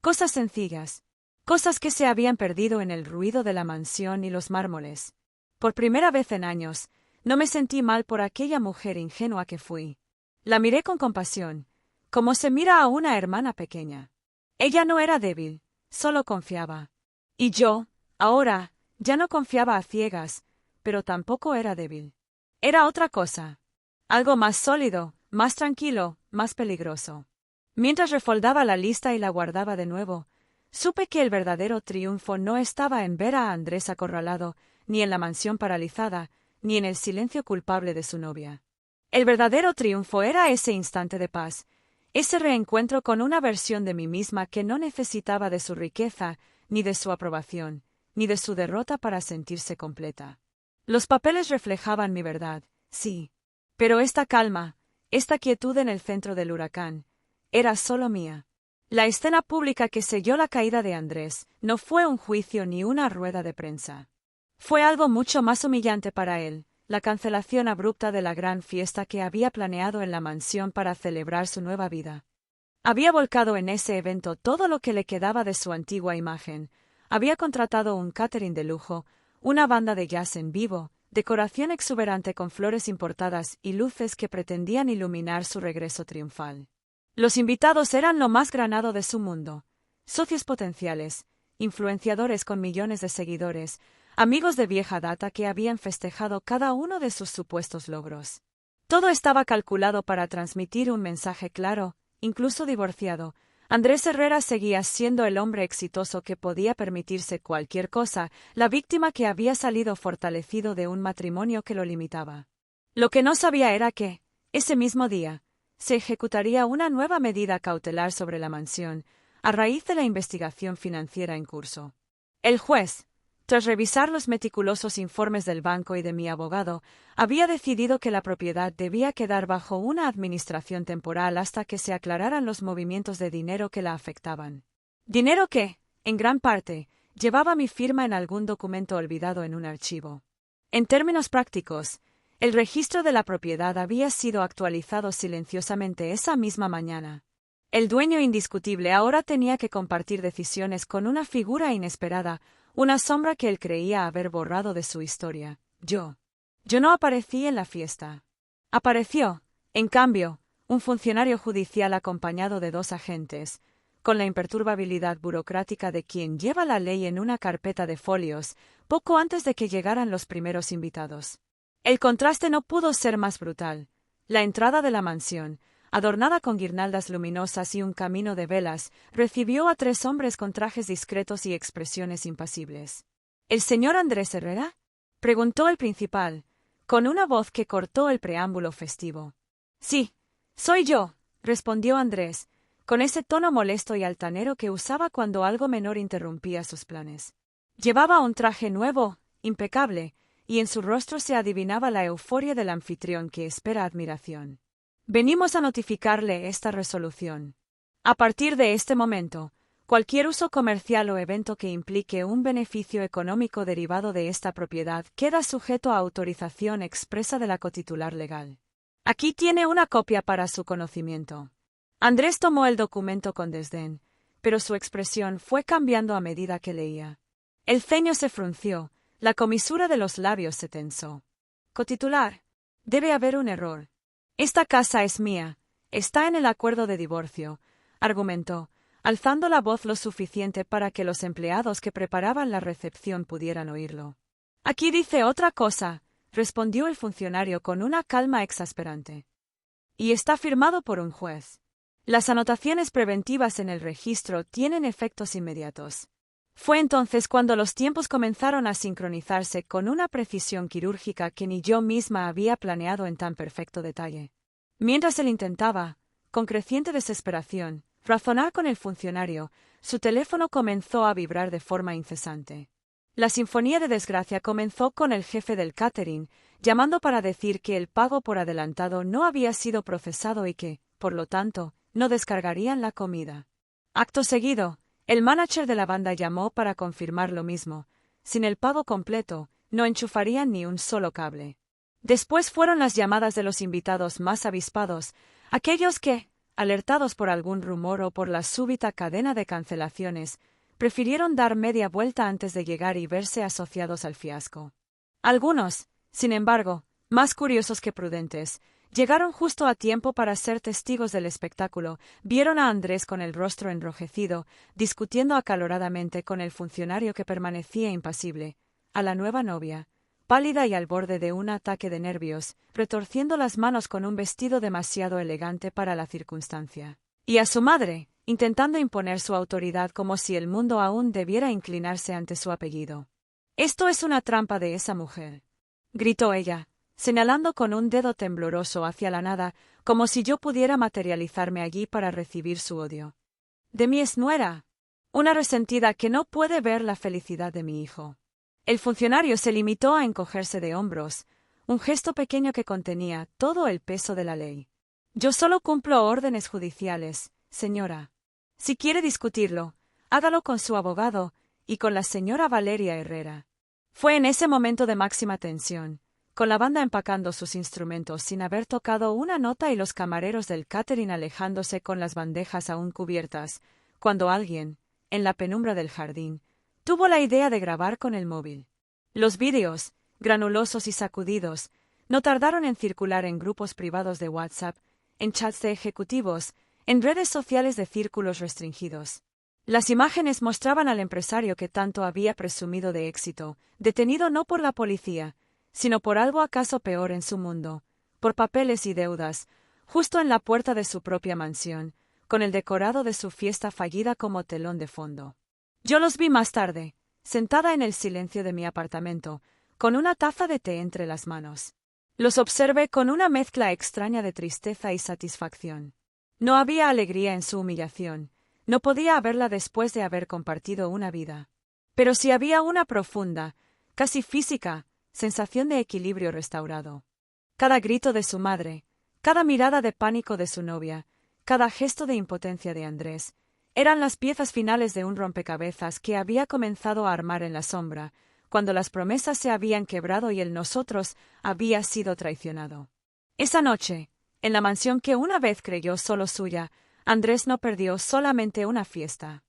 Cosas sencillas, cosas que se habían perdido en el ruido de la mansión y los mármoles. Por primera vez en años, no me sentí mal por aquella mujer ingenua que fui. La miré con compasión, como se mira a una hermana pequeña. Ella no era débil, solo confiaba. Y yo, ahora, ya no confiaba a ciegas, pero tampoco era débil. Era otra cosa. Algo más sólido, más tranquilo, más peligroso. Mientras refoldaba la lista y la guardaba de nuevo, supe que el verdadero triunfo no estaba en ver a Andrés acorralado, ni en la mansión paralizada, ni en el silencio culpable de su novia. El verdadero triunfo era ese instante de paz, ese reencuentro con una versión de mí misma que no necesitaba de su riqueza, ni de su aprobación, ni de su derrota para sentirse completa. Los papeles reflejaban mi verdad, sí. Pero esta calma, esta quietud en el centro del huracán, era solo mía. La escena pública que selló la caída de Andrés no fue un juicio ni una rueda de prensa. Fue algo mucho más humillante para él, la cancelación abrupta de la gran fiesta que había planeado en la mansión para celebrar su nueva vida. Había volcado en ese evento todo lo que le quedaba de su antigua imagen, había contratado un catering de lujo, una banda de jazz en vivo, decoración exuberante con flores importadas y luces que pretendían iluminar su regreso triunfal. Los invitados eran lo más granado de su mundo, socios potenciales, influenciadores con millones de seguidores, amigos de vieja data que habían festejado cada uno de sus supuestos logros. Todo estaba calculado para transmitir un mensaje claro, incluso divorciado. Andrés Herrera seguía siendo el hombre exitoso que podía permitirse cualquier cosa, la víctima que había salido fortalecido de un matrimonio que lo limitaba. Lo que no sabía era que, ese mismo día, se ejecutaría una nueva medida cautelar sobre la mansión, a raíz de la investigación financiera en curso. El juez, tras revisar los meticulosos informes del banco y de mi abogado, había decidido que la propiedad debía quedar bajo una administración temporal hasta que se aclararan los movimientos de dinero que la afectaban. Dinero que, en gran parte, llevaba mi firma en algún documento olvidado en un archivo. En términos prácticos, el registro de la propiedad había sido actualizado silenciosamente esa misma mañana. El dueño indiscutible ahora tenía que compartir decisiones con una figura inesperada, una sombra que él creía haber borrado de su historia. Yo no aparecí en la fiesta. Apareció, en cambio, un funcionario judicial acompañado de 2 agentes, con la imperturbabilidad burocrática de quien lleva la ley en una carpeta de folios, poco antes de que llegaran los primeros invitados. El contraste no pudo ser más brutal. La entrada de la mansión, adornada con guirnaldas luminosas y un camino de velas, recibió a 3 hombres con trajes discretos y expresiones impasibles. ¿El señor Andrés Herrera?, preguntó el principal, con una voz que cortó el preámbulo festivo. Sí, soy yo, respondió Andrés, con ese tono molesto y altanero que usaba cuando algo menor interrumpía sus planes. Llevaba un traje nuevo, impecable, y en su rostro se adivinaba la euforia del anfitrión que espera admiración. Venimos a notificarle esta resolución. A partir de este momento, cualquier uso comercial o evento que implique un beneficio económico derivado de esta propiedad queda sujeto a autorización expresa de la cotitular legal. Aquí tiene una copia para su conocimiento. Andrés tomó el documento con desdén, pero su expresión fue cambiando a medida que leía. El ceño se frunció, la comisura de los labios se tensó. Cotitular. Debe haber un error. Esta casa es mía, está en el acuerdo de divorcio, argumentó, alzando la voz lo suficiente para que los empleados que preparaban la recepción pudieran oírlo. Aquí dice otra cosa, respondió el funcionario con una calma exasperante. Y está firmado por un juez. Las anotaciones preventivas en el registro tienen efectos inmediatos. Fue entonces cuando los tiempos comenzaron a sincronizarse con una precisión quirúrgica que ni yo misma había planeado en tan perfecto detalle. Mientras él intentaba, con creciente desesperación, razonar con el funcionario, su teléfono comenzó a vibrar de forma incesante. La sinfonía de desgracia comenzó con el jefe del catering, llamando para decir que el pago por adelantado no había sido procesado y que, por lo tanto, no descargarían la comida. Acto seguido, el manager de la banda llamó para confirmar lo mismo. Sin el pago completo, no enchufarían ni un solo cable. Después fueron las llamadas de los invitados más avispados, aquellos que, alertados por algún rumor o por la súbita cadena de cancelaciones, prefirieron dar media vuelta antes de llegar y verse asociados al fiasco. Algunos, sin embargo, más curiosos que prudentes, llegaron justo a tiempo para ser testigos del espectáculo, vieron a Andrés con el rostro enrojecido, discutiendo acaloradamente con el funcionario que permanecía impasible, a la nueva novia, pálida y al borde de un ataque de nervios, retorciendo las manos con un vestido demasiado elegante para la circunstancia, y a su madre, intentando imponer su autoridad como si el mundo aún debiera inclinarse ante su apellido. «Esto es una trampa de esa mujer», gritó ella, señalando con un dedo tembloroso hacia la nada, como si yo pudiera materializarme allí para recibir su odio. «De mi exnuera, una resentida que no puede ver la felicidad de mi hijo». El funcionario se limitó a encogerse de hombros, un gesto pequeño que contenía todo el peso de la ley. «Yo solo cumplo órdenes judiciales, señora. Si quiere discutirlo, hágalo con su abogado y con la señora Valeria Herrera». Fue en ese momento de máxima tensión, con la banda empacando sus instrumentos sin haber tocado una nota y los camareros del catering alejándose con las bandejas aún cubiertas, cuando alguien, en la penumbra del jardín, tuvo la idea de grabar con el móvil. Los vídeos, granulosos y sacudidos, no tardaron en circular en grupos privados de WhatsApp, en chats de ejecutivos, en redes sociales de círculos restringidos. Las imágenes mostraban al empresario que tanto había presumido de éxito, detenido no por la policía, sino por algo acaso peor en su mundo, por papeles y deudas, justo en la puerta de su propia mansión, con el decorado de su fiesta fallida como telón de fondo. Yo los vi más tarde, sentada en el silencio de mi apartamento, con una taza de té entre las manos. Los observé con una mezcla extraña de tristeza y satisfacción. No había alegría en su humillación, no podía haberla después de haber compartido una vida. Pero sí había una profunda, casi física, sensación de equilibrio restaurado. Cada grito de su madre, cada mirada de pánico de su novia, cada gesto de impotencia de Andrés, eran las piezas finales de un rompecabezas que había comenzado a armar en la sombra, cuando las promesas se habían quebrado y el nosotros había sido traicionado. Esa noche, en la mansión que una vez creyó solo suya, Andrés no perdió solamente una fiesta.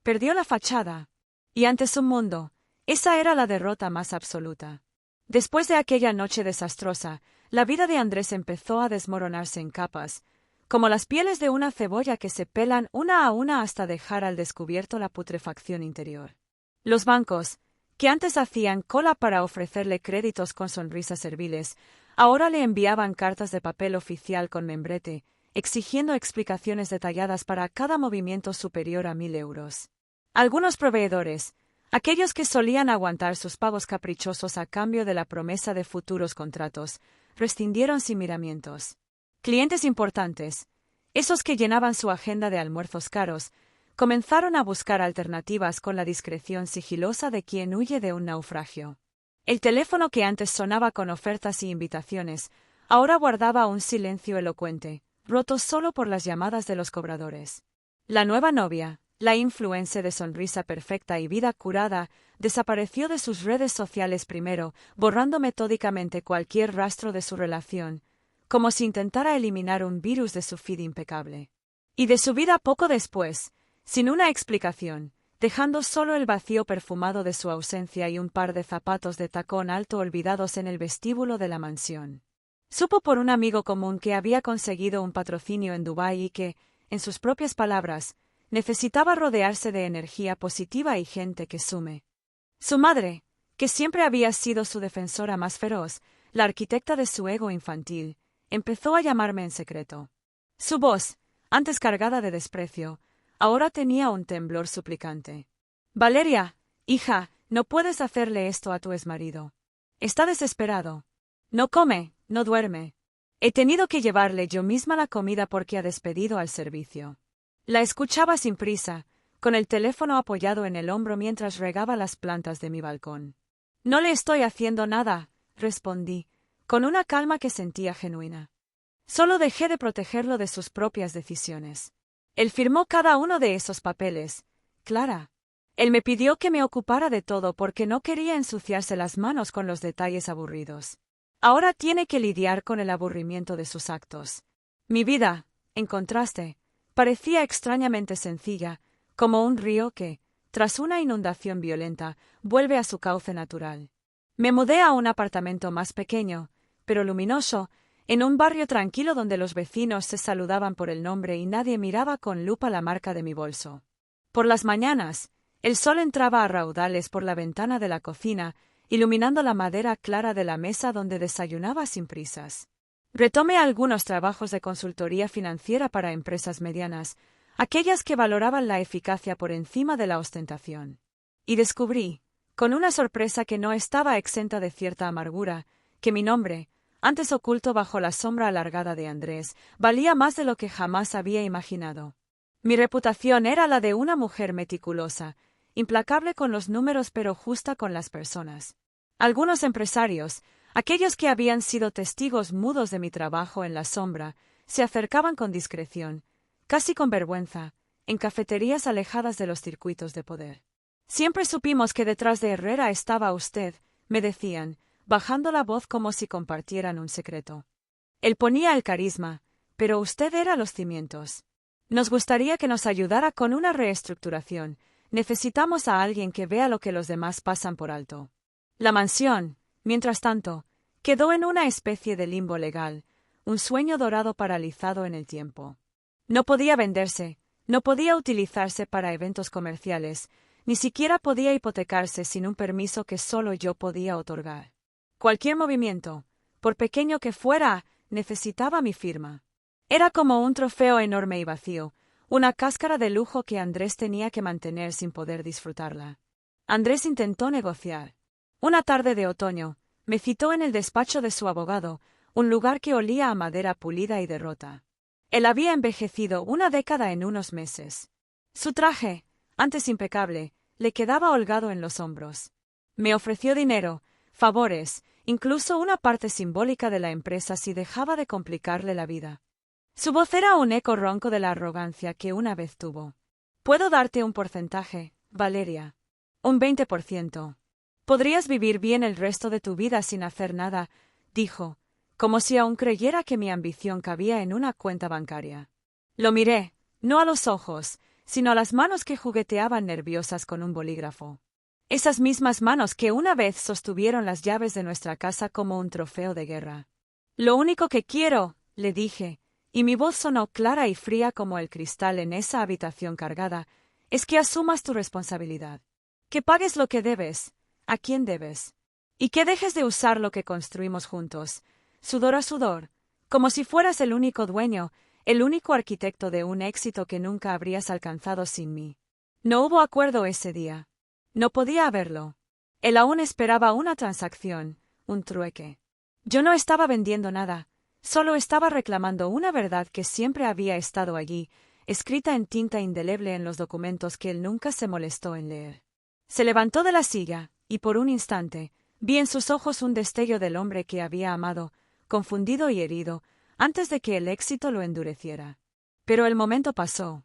Perdió la fachada. Y ante su mundo, esa era la derrota más absoluta. Después de aquella noche desastrosa, la vida de Andrés empezó a desmoronarse en capas, como las pieles de una cebolla que se pelan una a una hasta dejar al descubierto la putrefacción interior. Los bancos, que antes hacían cola para ofrecerle créditos con sonrisas serviles, ahora le enviaban cartas de papel oficial con membrete, exigiendo explicaciones detalladas para cada movimiento superior a 1.000 euros. Algunos proveedores, aquellos que solían aguantar sus pagos caprichosos a cambio de la promesa de futuros contratos, rescindieron sin miramientos. Clientes importantes, esos que llenaban su agenda de almuerzos caros, comenzaron a buscar alternativas con la discreción sigilosa de quien huye de un naufragio. El teléfono que antes sonaba con ofertas y invitaciones, ahora guardaba un silencio elocuente, roto solo por las llamadas de los cobradores. La nueva novia, la influencer de sonrisa perfecta y vida curada, desapareció de sus redes sociales primero, borrando metódicamente cualquier rastro de su relación, como si intentara eliminar un virus de su feed impecable. Y de su vida poco después, sin una explicación, dejando solo el vacío perfumado de su ausencia y un par de zapatos de tacón alto olvidados en el vestíbulo de la mansión. Supo por un amigo común que había conseguido un patrocinio en Dubái y que, en sus propias palabras, necesitaba rodearse de energía positiva y gente que sume. Su madre, que siempre había sido su defensora más feroz, la arquitecta de su ego infantil, empezó a llamarme en secreto. Su voz, antes cargada de desprecio, ahora tenía un temblor suplicante. Valeria, hija, no puedes hacerle esto a tu exmarido. Está desesperado. No come, no duerme. He tenido que llevarle yo misma la comida porque ha despedido al servicio. La escuchaba sin prisa, con el teléfono apoyado en el hombro mientras regaba las plantas de mi balcón. No le estoy haciendo nada, respondí, con una calma que sentía genuina. Solo dejé de protegerlo de sus propias decisiones. Él firmó cada uno de esos papeles, Clara. Él me pidió que me ocupara de todo porque no quería ensuciarse las manos con los detalles aburridos. Ahora tiene que lidiar con el aburrimiento de sus actos. Mi vida, en contraste, parecía extrañamente sencilla, como un río que, tras una inundación violenta, vuelve a su cauce natural. Me mudé a un apartamento más pequeño, pero luminoso, en un barrio tranquilo donde los vecinos se saludaban por el nombre y nadie miraba con lupa la marca de mi bolso. Por las mañanas, el sol entraba a raudales por la ventana de la cocina, iluminando la madera clara de la mesa donde desayunaba sin prisas. Retomé algunos trabajos de consultoría financiera para empresas medianas, aquellas que valoraban la eficacia por encima de la ostentación. Y descubrí, con una sorpresa que no estaba exenta de cierta amargura, que mi nombre, antes oculto bajo la sombra alargada de Andrés, valía más de lo que jamás había imaginado. Mi reputación era la de una mujer meticulosa, implacable con los números pero justa con las personas. Algunos empresarios, aquellos que habían sido testigos mudos de mi trabajo en la sombra, se acercaban con discreción, casi con vergüenza, en cafeterías alejadas de los circuitos de poder. Siempre supimos que detrás de Herrera estaba usted, me decían, bajando la voz como si compartieran un secreto. Él ponía el carisma, pero usted era los cimientos. Nos gustaría que nos ayudara con una reestructuración. Necesitamos a alguien que vea lo que los demás pasan por alto. La mansión, mientras tanto, quedó en una especie de limbo legal, un sueño dorado paralizado en el tiempo. No podía venderse, no podía utilizarse para eventos comerciales, ni siquiera podía hipotecarse sin un permiso que solo yo podía otorgar. Cualquier movimiento, por pequeño que fuera, necesitaba mi firma. Era como un trofeo enorme y vacío, una cáscara de lujo que Andrés tenía que mantener sin poder disfrutarla. Andrés intentó negociar. Una tarde de otoño, me citó en el despacho de su abogado, un lugar que olía a madera pulida y derrota. Él había envejecido una década en unos meses. Su traje, antes impecable, le quedaba holgado en los hombros. Me ofreció dinero, favores, incluso una parte simbólica de la empresa si dejaba de complicarle la vida. Su voz era un eco ronco de la arrogancia que una vez tuvo. Puedo darte un porcentaje, Valeria. Un 20%. Podrías vivir bien el resto de tu vida sin hacer nada, dijo, como si aún creyera que mi ambición cabía en una cuenta bancaria. Lo miré, no a los ojos, sino a las manos que jugueteaban nerviosas con un bolígrafo. Esas mismas manos que una vez sostuvieron las llaves de nuestra casa como un trofeo de guerra. Lo único que quiero, le dije, y mi voz sonó clara y fría como el cristal en esa habitación cargada, es que asumas tu responsabilidad. Que pagues lo que debes, a quién debes. Y que dejes de usar lo que construimos juntos, sudor a sudor, como si fueras el único dueño, el único arquitecto de un éxito que nunca habrías alcanzado sin mí. No hubo acuerdo ese día. No podía haberlo. Él aún esperaba una transacción, un trueque. Yo no estaba vendiendo nada, solo estaba reclamando una verdad que siempre había estado allí, escrita en tinta indeleble en los documentos que él nunca se molestó en leer. Se levantó de la silla, y por un instante, vi en sus ojos un destello del hombre que había amado, confundido y herido, antes de que el éxito lo endureciera. Pero el momento pasó.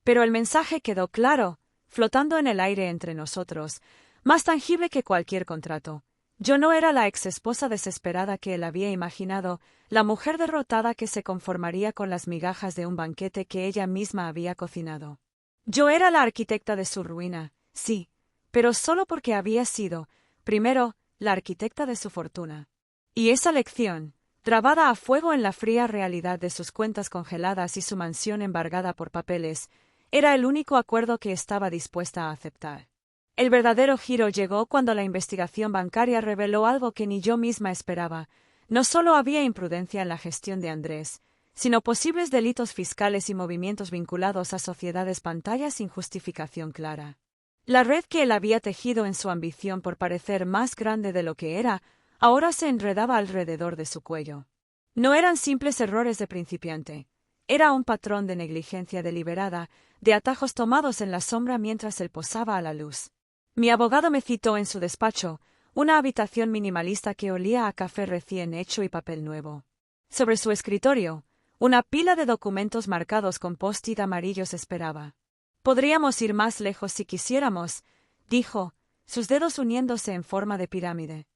Pero el mensaje quedó claro, flotando en el aire entre nosotros, más tangible que cualquier contrato. Yo no era la exesposa desesperada que él había imaginado, la mujer derrotada que se conformaría con las migajas de un banquete que ella misma había cocinado. Yo era la arquitecta de su ruina, sí, pero solo porque había sido, primero, la arquitecta de su fortuna. Y esa lección, trabada a fuego en la fría realidad de sus cuentas congeladas y su mansión embargada por papeles, era el único acuerdo que estaba dispuesta a aceptar. El verdadero giro llegó cuando la investigación bancaria reveló algo que ni yo misma esperaba. No solo había imprudencia en la gestión de Andrés, sino posibles delitos fiscales y movimientos vinculados a sociedades pantallas sin justificación clara. La red que él había tejido en su ambición por parecer más grande de lo que era, ahora se enredaba alrededor de su cuello. No eran simples errores de principiante. Era un patrón de negligencia deliberada, de atajos tomados en la sombra mientras él posaba a la luz. Mi abogado me citó en su despacho, una habitación minimalista que olía a café recién hecho y papel nuevo. Sobre su escritorio, una pila de documentos marcados con post-it amarillos esperaba. Podríamos ir más lejos si quisiéramos, dijo, sus dedos uniéndose en forma de pirámide.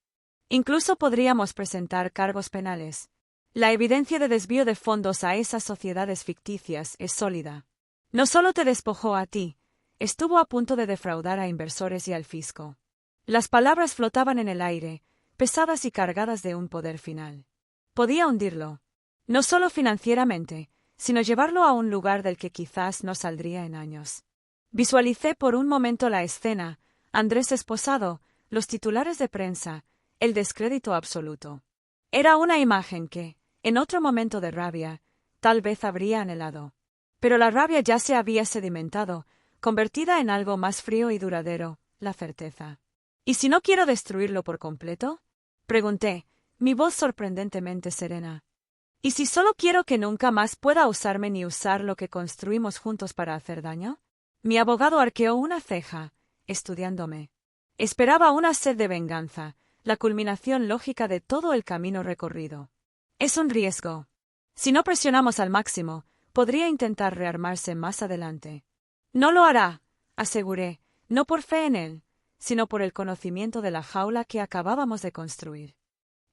Incluso podríamos presentar cargos penales. La evidencia de desvío de fondos a esas sociedades ficticias es sólida. No solo te despojó a ti, estuvo a punto de defraudar a inversores y al fisco. Las palabras flotaban en el aire, pesadas y cargadas de un poder final. Podía hundirlo. No solo financieramente, sino llevarlo a un lugar del que quizás no saldría en años. Visualicé por un momento la escena, Andrés esposado, los titulares de prensa, el descrédito absoluto. Era una imagen que, en otro momento de rabia, tal vez habría anhelado. Pero la rabia ya se había sedimentado, convertida en algo más frío y duradero, la certeza. ¿Y si no quiero destruirlo por completo? Pregunté, mi voz sorprendentemente serena. ¿Y si solo quiero que nunca más pueda usarme ni usar lo que construimos juntos para hacer daño? Mi abogado arqueó una ceja, estudiándome. Esperaba una sed de venganza, la culminación lógica de todo el camino recorrido. Es un riesgo. Si no presionamos al máximo, podría intentar rearmarse más adelante. No lo hará, aseguré, no por fe en él, sino por el conocimiento de la jaula que acabábamos de construir.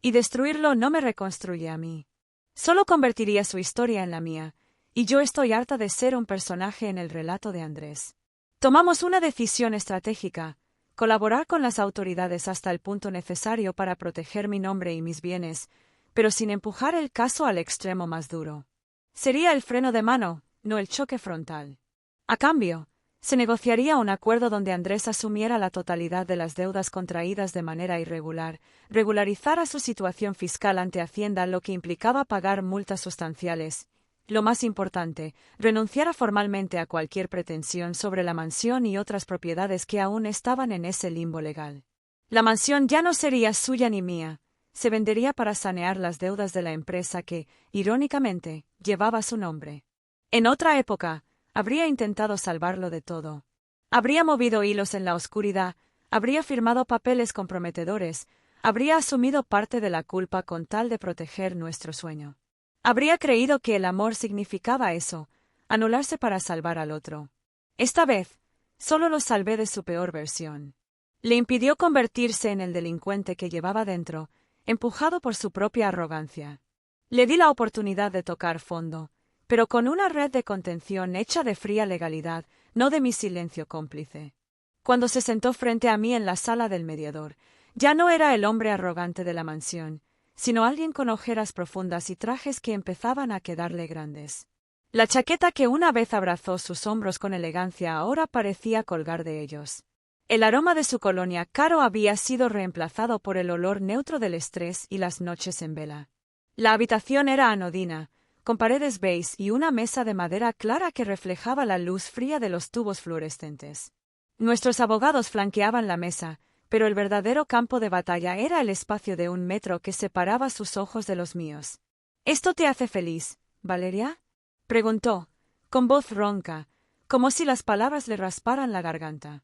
Y destruirlo no me reconstruye a mí. Solo convertiría su historia en la mía, y yo estoy harta de ser un personaje en el relato de Andrés. Tomamos una decisión estratégica, colaborar con las autoridades hasta el punto necesario para proteger mi nombre y mis bienes, pero sin empujar el caso al extremo más duro. Sería el freno de mano, no el choque frontal. A cambio, se negociaría un acuerdo donde Andrés asumiera la totalidad de las deudas contraídas de manera irregular, regularizara su situación fiscal ante Hacienda, lo que implicaba pagar multas sustanciales. Lo más importante, renunciara formalmente a cualquier pretensión sobre la mansión y otras propiedades que aún estaban en ese limbo legal. La mansión ya no sería suya ni mía, se vendería para sanear las deudas de la empresa que, irónicamente, llevaba su nombre. En otra época, habría intentado salvarlo de todo. Habría movido hilos en la oscuridad, habría firmado papeles comprometedores, habría asumido parte de la culpa con tal de proteger nuestro sueño. Habría creído que el amor significaba eso, anularse para salvar al otro. Esta vez, solo lo salvé de su peor versión. Le impidió convertirse en el delincuente que llevaba dentro, empujado por su propia arrogancia. Le di la oportunidad de tocar fondo, pero con una red de contención hecha de fría legalidad, no de mi silencio cómplice. Cuando se sentó frente a mí en la sala del mediador, ya no era el hombre arrogante de la mansión, sino alguien con ojeras profundas y trajes que empezaban a quedarle grandes. La chaqueta que una vez abrazó sus hombros con elegancia ahora parecía colgar de ellos. El aroma de su colonia caro había sido reemplazado por el olor neutro del estrés y las noches en vela. La habitación era anodina, con paredes beige y una mesa de madera clara que reflejaba la luz fría de los tubos fluorescentes. Nuestros abogados flanqueaban la mesa, pero el verdadero campo de batalla era el espacio de 1 metro que separaba sus ojos de los míos. ¿Esto te hace feliz, Valeria?, preguntó, con voz ronca, como si las palabras le rasparan la garganta.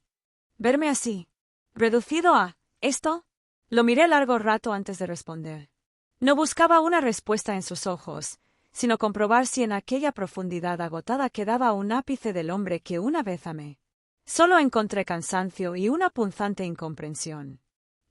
¿Verme así? ¿Reducido a esto? Lo miré largo rato antes de responder. No buscaba una respuesta en sus ojos, sino comprobar si en aquella profundidad agotada quedaba un ápice del hombre que una vez amé. Solo encontré cansancio y una punzante incomprensión.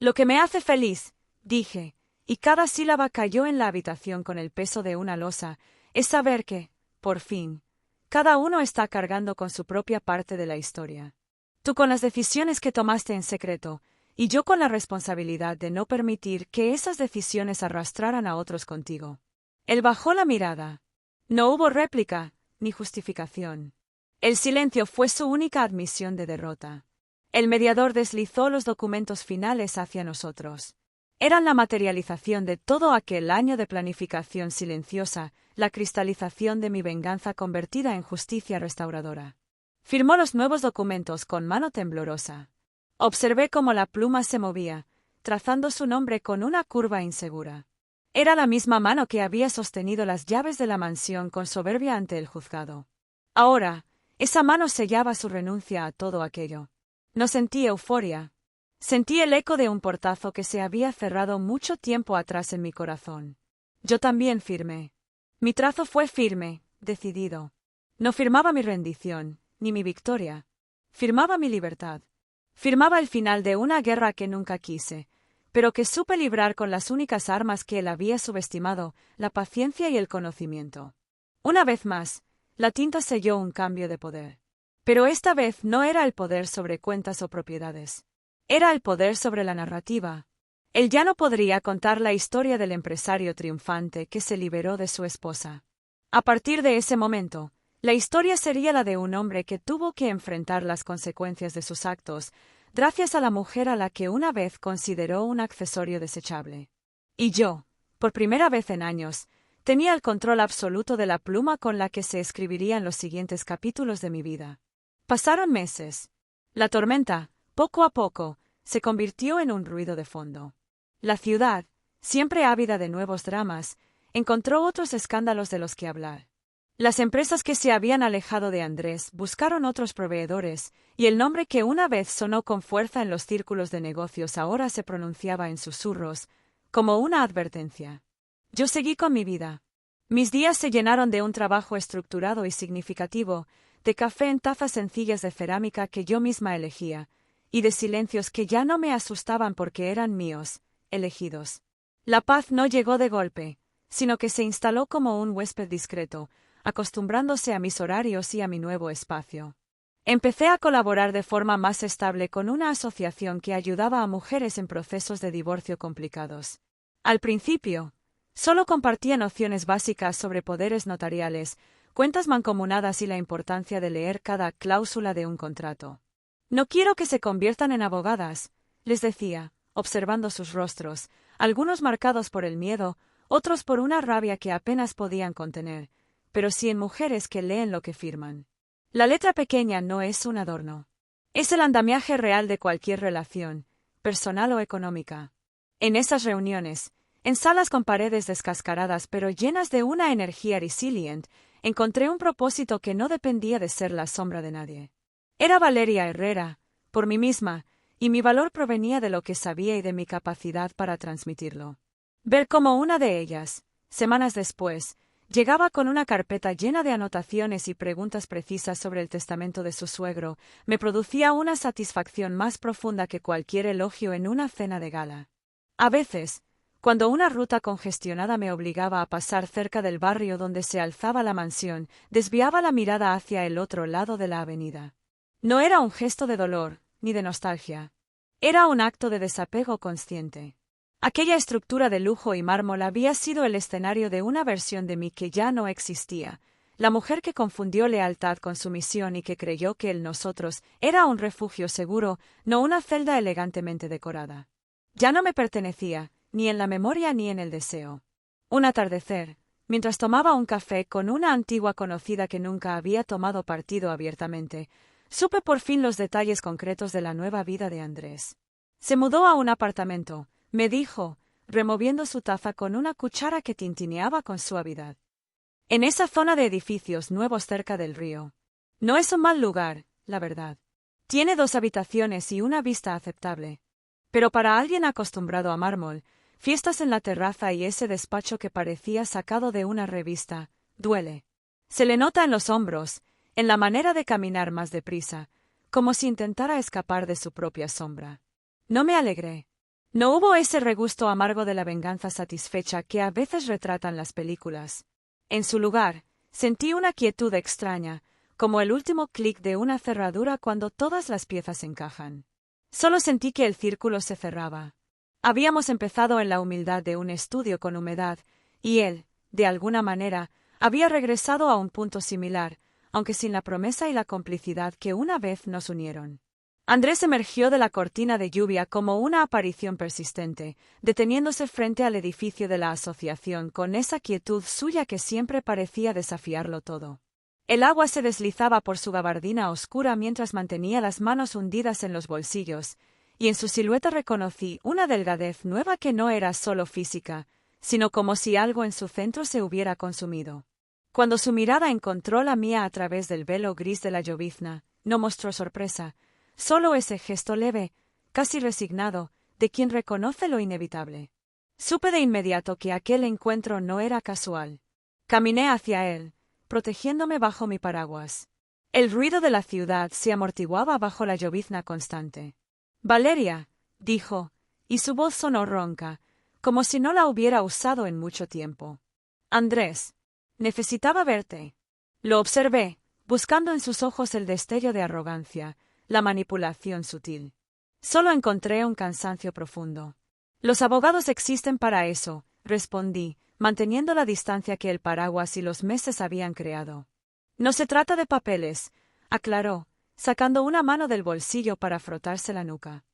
Lo que me hace feliz, dije, y cada sílaba cayó en la habitación con el peso de una losa, es saber que, por fin, cada uno está cargando con su propia parte de la historia. Tú con las decisiones que tomaste en secreto, y yo con la responsabilidad de no permitir que esas decisiones arrastraran a otros contigo. Él bajó la mirada. No hubo réplica, ni justificación. El silencio fue su única admisión de derrota. El mediador deslizó los documentos finales hacia nosotros. Eran la materialización de todo aquel año de planificación silenciosa, la cristalización de mi venganza convertida en justicia restauradora. Firmó los nuevos documentos con mano temblorosa. Observé cómo la pluma se movía, trazando su nombre con una curva insegura. Era la misma mano que había sostenido las llaves de la mansión con soberbia ante el juzgado. Ahora, esa mano sellaba su renuncia a todo aquello. No sentí euforia. Sentí el eco de un portazo que se había cerrado mucho tiempo atrás en mi corazón. Yo también firmé. Mi trazo fue firme, decidido. No firmaba mi rendición, ni mi victoria. Firmaba mi libertad. Firmaba el final de una guerra que nunca quise, pero que supe librar con las únicas armas que él había subestimado, la paciencia y el conocimiento. Una vez más, la tinta selló un cambio de poder. Pero esta vez no era el poder sobre cuentas o propiedades. Era el poder sobre la narrativa. Él ya no podría contar la historia del empresario triunfante que se liberó de su esposa. A partir de ese momento, la historia sería la de un hombre que tuvo que enfrentar las consecuencias de sus actos, gracias a la mujer a la que una vez consideró un accesorio desechable. Y yo, por primera vez en años, tenía el control absoluto de la pluma con la que se escribirían los siguientes capítulos de mi vida. Pasaron meses. La tormenta, poco a poco, se convirtió en un ruido de fondo. La ciudad, siempre ávida de nuevos dramas, encontró otros escándalos de los que hablar. Las empresas que se habían alejado de Andrés buscaron otros proveedores, y el nombre que una vez sonó con fuerza en los círculos de negocios ahora se pronunciaba en susurros, como una advertencia. Yo seguí con mi vida. Mis días se llenaron de un trabajo estructurado y significativo, de café en tazas sencillas de cerámica que yo misma elegía, y de silencios que ya no me asustaban porque eran míos, elegidos. La paz no llegó de golpe, sino que se instaló como un huésped discreto, acostumbrándose a mis horarios y a mi nuevo espacio. Empecé a colaborar de forma más estable con una asociación que ayudaba a mujeres en procesos de divorcio complicados. Al principio, solo compartía nociones básicas sobre poderes notariales, cuentas mancomunadas y la importancia de leer cada cláusula de un contrato. No quiero que se conviertan en abogadas, les decía, observando sus rostros, algunos marcados por el miedo, otros por una rabia que apenas podían contener, pero sí en mujeres que leen lo que firman. La letra pequeña no es un adorno. Es el andamiaje real de cualquier relación, personal o económica. En esas reuniones, en salas con paredes descascaradas pero llenas de una energía resilient, encontré un propósito que no dependía de ser la sombra de nadie. Era Valeria Herrera, por mí misma, y mi valor provenía de lo que sabía y de mi capacidad para transmitirlo. Ver cómo una de ellas, semanas después, llegaba con una carpeta llena de anotaciones y preguntas precisas sobre el testamento de su suegro, me producía una satisfacción más profunda que cualquier elogio en una cena de gala. A veces, Cuando una ruta congestionada me obligaba a pasar cerca del barrio donde se alzaba la mansión, desviaba la mirada hacia el otro lado de la avenida. No era un gesto de dolor, ni de nostalgia. Era un acto de desapego consciente. Aquella estructura de lujo y mármol había sido el escenario de una versión de mí que ya no existía, la mujer que confundió lealtad con sumisión y que creyó que el nosotros era un refugio seguro, no una celda elegantemente decorada. Ya no me pertenecía, ni en la memoria ni en el deseo. Un atardecer, mientras tomaba un café con una antigua conocida que nunca había tomado partido abiertamente, supe por fin los detalles concretos de la nueva vida de Andrés. Se mudó a un apartamento, me dijo, removiendo su taza con una cuchara que tintineaba con suavidad. En esa zona de edificios nuevos cerca del río. No es un mal lugar, la verdad. Tiene 2 habitaciones y una vista aceptable. Pero para alguien acostumbrado a mármol, fiestas en la terraza y ese despacho que parecía sacado de una revista, duele. Se le nota en los hombros, en la manera de caminar más deprisa, como si intentara escapar de su propia sombra. No me alegré. No hubo ese regusto amargo de la venganza satisfecha que a veces retratan las películas. En su lugar, sentí una quietud extraña, como el último clic de una cerradura cuando todas las piezas encajan. Solo sentí que el círculo se cerraba. Habíamos empezado en la humildad de un estudio con humedad, y él, de alguna manera, había regresado a un punto similar, aunque sin la promesa y la complicidad que una vez nos unieron. Andrés emergió de la cortina de lluvia como una aparición persistente, deteniéndose frente al edificio de la asociación con esa quietud suya que siempre parecía desafiarlo todo. El agua se deslizaba por su gabardina oscura mientras mantenía las manos hundidas en los bolsillos, y en su silueta reconocí una delgadez nueva que no era solo física, sino como si algo en su centro se hubiera consumido. Cuando su mirada encontró la mía a través del velo gris de la llovizna, no mostró sorpresa, solo ese gesto leve, casi resignado, de quien reconoce lo inevitable. Supe de inmediato que aquel encuentro no era casual. Caminé hacia él, protegiéndome bajo mi paraguas. El ruido de la ciudad se amortiguaba bajo la llovizna constante. «Valeria», dijo, y su voz sonó ronca, como si no la hubiera usado en mucho tiempo. «Andrés, necesitaba verte». Lo observé, buscando en sus ojos el destello de arrogancia, la manipulación sutil. Solo encontré un cansancio profundo. «Los abogados existen para eso», respondí, manteniendo la distancia que el paraguas y los meses habían creado. «No se trata de papeles», aclaró, sacando una mano del bolsillo para frotarse la nuca.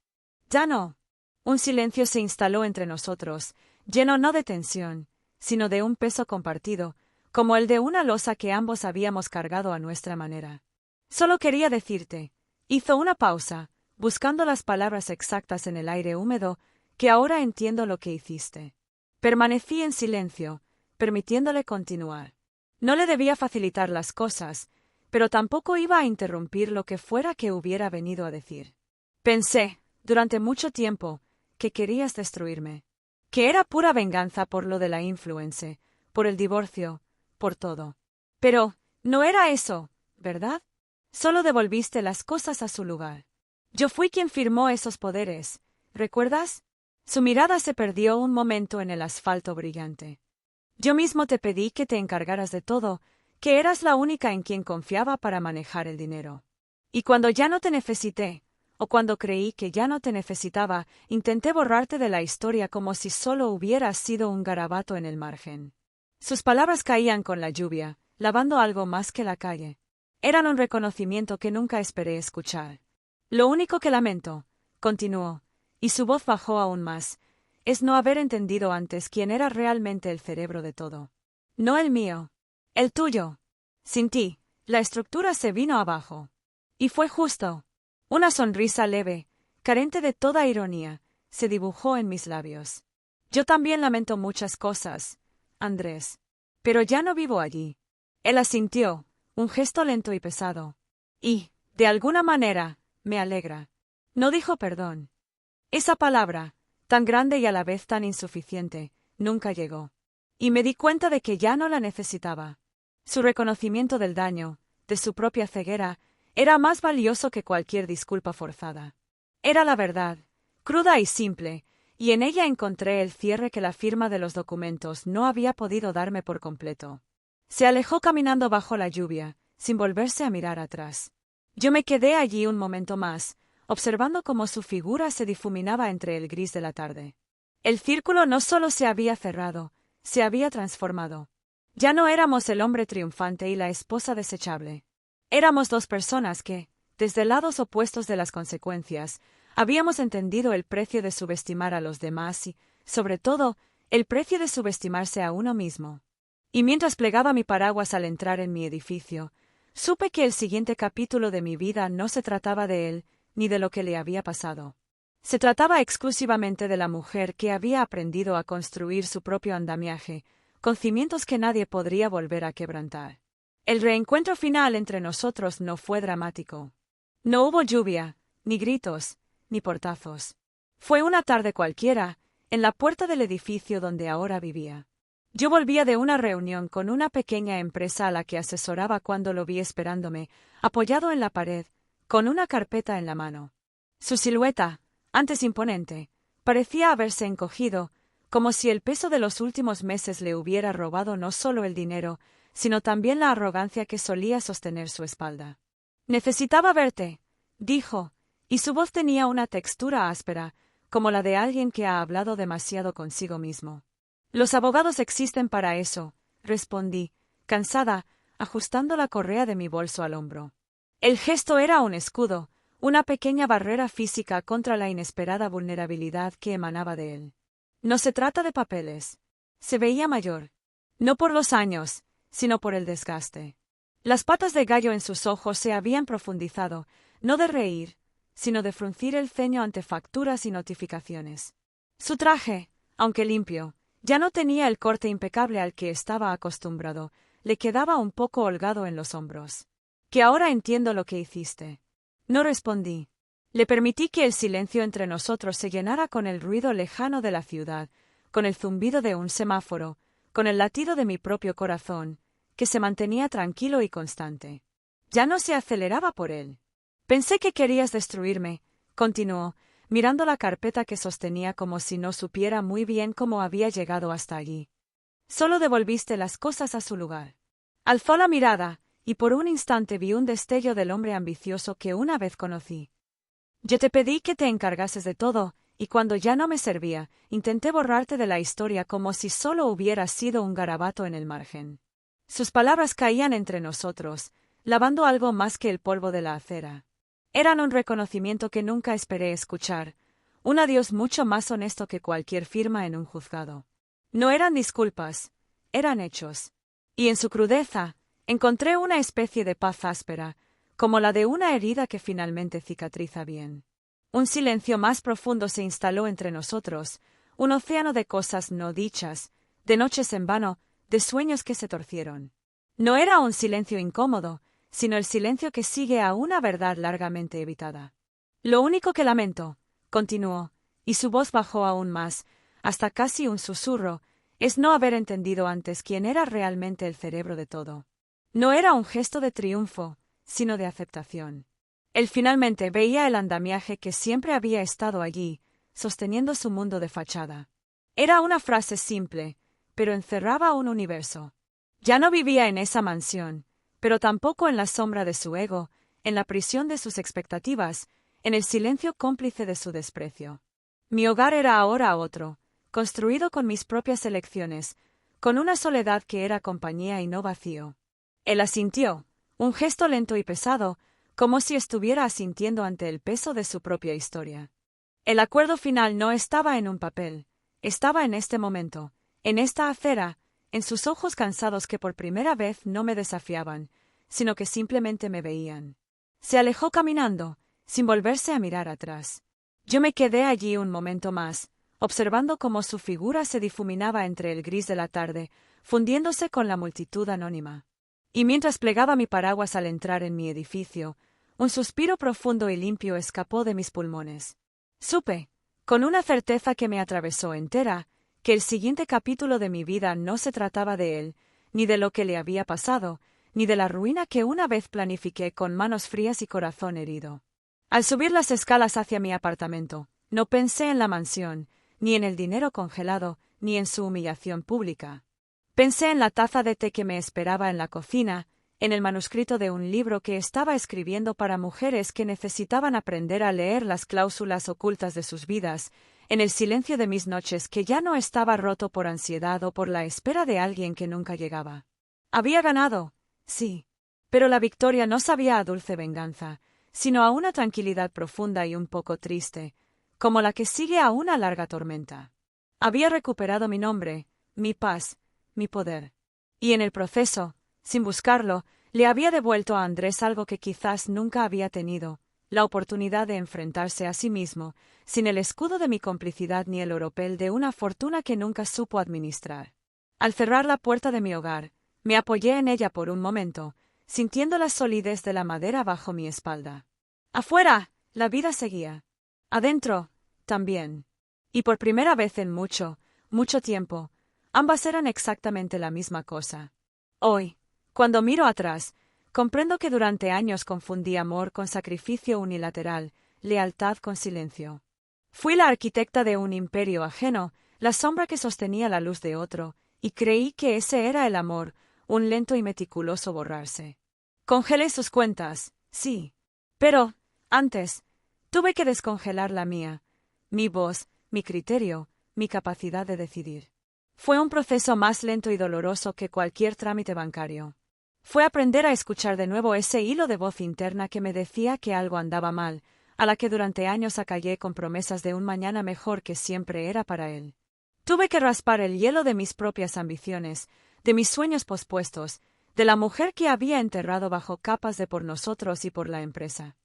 «Ya no». Un silencio se instaló entre nosotros, lleno no de tensión, sino de un peso compartido, como el de una losa que ambos habíamos cargado a nuestra manera. «Solo quería decirte», hizo una pausa, buscando las palabras exactas en el aire húmedo, «que ahora entiendo lo que hiciste». Permanecí en silencio, permitiéndole continuar. No le debía facilitar las cosas, pero tampoco iba a interrumpir lo que fuera que hubiera venido a decir. Pensé, durante mucho tiempo, que querías destruirme. Que era pura venganza por lo de la influence, por el divorcio, por todo. Pero, no era eso, ¿verdad? Solo devolviste las cosas a su lugar. Yo fui quien firmó esos poderes, ¿recuerdas? Su mirada se perdió un momento en el asfalto brillante. Yo mismo te pedí que te encargaras de todo, que eras la única en quien confiaba para manejar el dinero. Y cuando ya no te necesité, o cuando creí que ya no te necesitaba, intenté borrarte de la historia como si solo hubieras sido un garabato en el margen. Sus palabras caían con la lluvia, lavando algo más que la calle. Eran un reconocimiento que nunca esperé escuchar. Lo único que lamento, continuó, y su voz bajó aún más, es no haber entendido antes quién era realmente el cerebro de todo. No el mío, el tuyo. Sin ti, la estructura se vino abajo. Y fue justo. Una sonrisa leve, carente de toda ironía, se dibujó en mis labios. Yo también lamento muchas cosas, Andrés. Pero ya no vivo allí. Él asintió, un gesto lento y pesado. Y, de alguna manera, me alegra. No dijo perdón. Esa palabra, tan grande y a la vez tan insuficiente, nunca llegó. Y me di cuenta de que ya no la necesitaba. Su reconocimiento del daño, de su propia ceguera, era más valioso que cualquier disculpa forzada. Era la verdad, cruda y simple, y en ella encontré el cierre que la firma de los documentos no había podido darme por completo. Se alejó caminando bajo la lluvia, sin volverse a mirar atrás. Yo me quedé allí un momento más, observando cómo su figura se difuminaba entre el gris de la tarde. El círculo no solo se había cerrado, se había transformado. Ya no éramos el hombre triunfante y la esposa desechable. Éramos dos personas que, desde lados opuestos de las consecuencias, habíamos entendido el precio de subestimar a los demás y, sobre todo, el precio de subestimarse a uno mismo. Y mientras plegaba mi paraguas al entrar en mi edificio, supe que el siguiente capítulo de mi vida no se trataba de él, ni de lo que le había pasado. Se trataba exclusivamente de la mujer que había aprendido a construir su propio andamiaje, con cimientos que nadie podría volver a quebrantar. El reencuentro final entre nosotros no fue dramático. No hubo lluvia, ni gritos, ni portazos. Fue una tarde cualquiera, en la puerta del edificio donde ahora vivía. Yo volvía de una reunión con una pequeña empresa a la que asesoraba cuando lo vi esperándome, apoyado en la pared, con una carpeta en la mano. Su silueta, antes imponente, parecía haberse encogido, como si el peso de los últimos meses le hubiera robado no solo el dinero, sino también la arrogancia que solía sostener su espalda. «Necesitaba verte», dijo, y su voz tenía una textura áspera, como la de alguien que ha hablado demasiado consigo mismo. «Los abogados existen para eso», respondí, cansada, ajustando la correa de mi bolso al hombro. El gesto era un escudo, una pequeña barrera física contra la inesperada vulnerabilidad que emanaba de él. No se trata de papeles. Se veía mayor. No por los años, sino por el desgaste. Las patas de gallo en sus ojos se habían profundizado, no de reír, sino de fruncir el ceño ante facturas y notificaciones. Su traje, aunque limpio, ya no tenía el corte impecable al que estaba acostumbrado, le quedaba un poco holgado en los hombros. «Que ahora entiendo lo que hiciste». No respondí. Le permití que el silencio entre nosotros se llenara con el ruido lejano de la ciudad, con el zumbido de un semáforo, con el latido de mi propio corazón, que se mantenía tranquilo y constante. Ya no se aceleraba por él. «Pensé que querías destruirme», continuó, mirando la carpeta que sostenía como si no supiera muy bien cómo había llegado hasta allí. «Solo devolviste las cosas a su lugar». Alzó la mirada, y por un instante vi un destello del hombre ambicioso que una vez conocí. «Yo te pedí que te encargases de todo, y cuando ya no me servía, intenté borrarte de la historia como si solo hubieras sido un garabato en el margen». Sus palabras caían entre nosotros, lavando algo más que el polvo de la acera. Eran un reconocimiento que nunca esperé escuchar, un adiós mucho más honesto que cualquier firma en un juzgado. No eran disculpas, eran hechos. Y en su crudeza, encontré una especie de paz áspera, como la de una herida que finalmente cicatriza bien. Un silencio más profundo se instaló entre nosotros, un océano de cosas no dichas, de noches en vano, de sueños que se torcieron. No era un silencio incómodo, sino el silencio que sigue a una verdad largamente evitada. «Lo único que lamento», continuó, y su voz bajó aún más, hasta casi un susurro, «es no haber entendido antes quién era realmente el cerebro de todo». No era un gesto de triunfo, sino de aceptación. Él finalmente veía el andamiaje que siempre había estado allí, sosteniendo su mundo de fachada. Era una frase simple, pero encerraba un universo. Ya no vivía en esa mansión, pero tampoco en la sombra de su ego, en la prisión de sus expectativas, en el silencio cómplice de su desprecio. Mi hogar era ahora otro, construido con mis propias elecciones, con una soledad que era compañía y no vacío. Él asintió, un gesto lento y pesado, como si estuviera asintiendo ante el peso de su propia historia. El acuerdo final no estaba en un papel, estaba en este momento, en esta acera, en sus ojos cansados que por primera vez no me desafiaban, sino que simplemente me veían. Se alejó caminando, sin volverse a mirar atrás. Yo me quedé allí un momento más, observando cómo su figura se difuminaba entre el gris de la tarde, fundiéndose con la multitud anónima. Y mientras plegaba mi paraguas al entrar en mi edificio, un suspiro profundo y limpio escapó de mis pulmones. Supe, con una certeza que me atravesó entera, que el siguiente capítulo de mi vida no se trataba de él, ni de lo que le había pasado, ni de la ruina que una vez planifiqué con manos frías y corazón herido. Al subir las escalas hacia mi apartamento, no pensé en la mansión, ni en el dinero congelado, ni en su humillación pública. Pensé en la taza de té que me esperaba en la cocina, en el manuscrito de un libro que estaba escribiendo para mujeres que necesitaban aprender a leer las cláusulas ocultas de sus vidas, en el silencio de mis noches que ya no estaba roto por ansiedad o por la espera de alguien que nunca llegaba. Había ganado, sí, pero la victoria no sabía a dulce venganza, sino a una tranquilidad profunda y un poco triste, como la que sigue a una larga tormenta. Había recuperado mi nombre, mi paz, mi poder. Y en el proceso, sin buscarlo, le había devuelto a Andrés algo que quizás nunca había tenido, la oportunidad de enfrentarse a sí mismo, sin el escudo de mi complicidad ni el oropel de una fortuna que nunca supo administrar. Al cerrar la puerta de mi hogar, me apoyé en ella por un momento, sintiendo la solidez de la madera bajo mi espalda. Afuera, la vida seguía. Adentro, también. Y por primera vez en mucho, mucho tiempo, ambas eran exactamente la misma cosa. Hoy, cuando miro atrás, comprendo que durante años confundí amor con sacrificio unilateral, lealtad con silencio. Fui la arquitecta de un imperio ajeno, la sombra que sostenía la luz de otro, y creí que ese era el amor, un lento y meticuloso borrarse. Congelé sus cuentas, sí. Pero, antes, tuve que descongelar la mía, mi voz, mi criterio, mi capacidad de decidir. Fue un proceso más lento y doloroso que cualquier trámite bancario. Fue aprender a escuchar de nuevo ese hilo de voz interna que me decía que algo andaba mal, a la que durante años acallé con promesas de un mañana mejor que siempre era para él. Tuve que raspar el hielo de mis propias ambiciones, de mis sueños pospuestos, de la mujer que había enterrado bajo capas de por nosotros y por la empresa.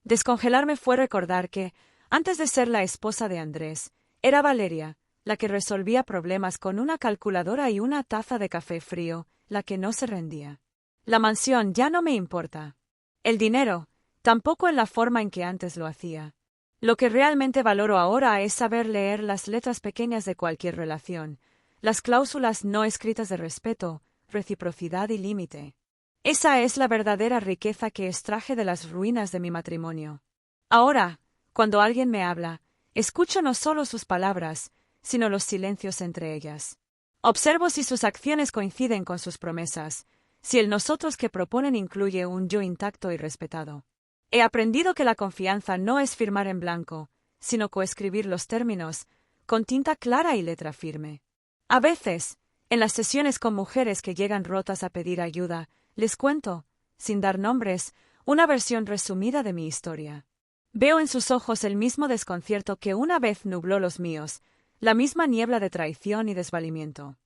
Descongelarme fue recordar que, antes de ser la esposa de Andrés, era Valeria, la que resolvía problemas con una calculadora y una taza de café frío, la que no se rendía. La mansión ya no me importa. El dinero, tampoco en la forma en que antes lo hacía. Lo que realmente valoro ahora es saber leer las letras pequeñas de cualquier relación, las cláusulas no escritas de respeto, reciprocidad y límite. Esa es la verdadera riqueza que extraje de las ruinas de mi matrimonio. Ahora, cuando alguien me habla, escucho no solo sus palabras, sino los silencios entre ellas. Observo si sus acciones coinciden con sus promesas, si el nosotros que proponen incluye un yo intacto y respetado. He aprendido que la confianza no es firmar en blanco, sino coescribir los términos, con tinta clara y letra firme. A veces, en las sesiones con mujeres que llegan rotas a pedir ayuda, les cuento, sin dar nombres, una versión resumida de mi historia. Veo en sus ojos el mismo desconcierto que una vez nubló los míos, la misma niebla de traición y desvalimiento.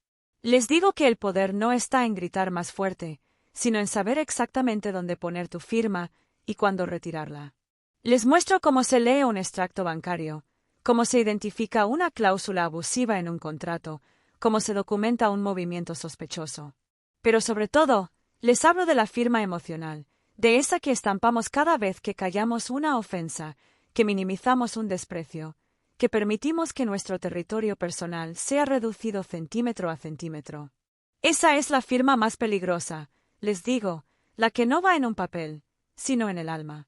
Les digo que el poder no está en gritar más fuerte, sino en saber exactamente dónde poner tu firma y cuándo retirarla. Les muestro cómo se lee un extracto bancario, cómo se identifica una cláusula abusiva en un contrato, cómo se documenta un movimiento sospechoso. Pero sobre todo, les hablo de la firma emocional, de esa que estampamos cada vez que callamos una ofensa, que minimizamos un desprecio, que permitimos que nuestro territorio personal sea reducido centímetro a centímetro. Esa es la firma más peligrosa, les digo, la que no va en un papel, sino en el alma.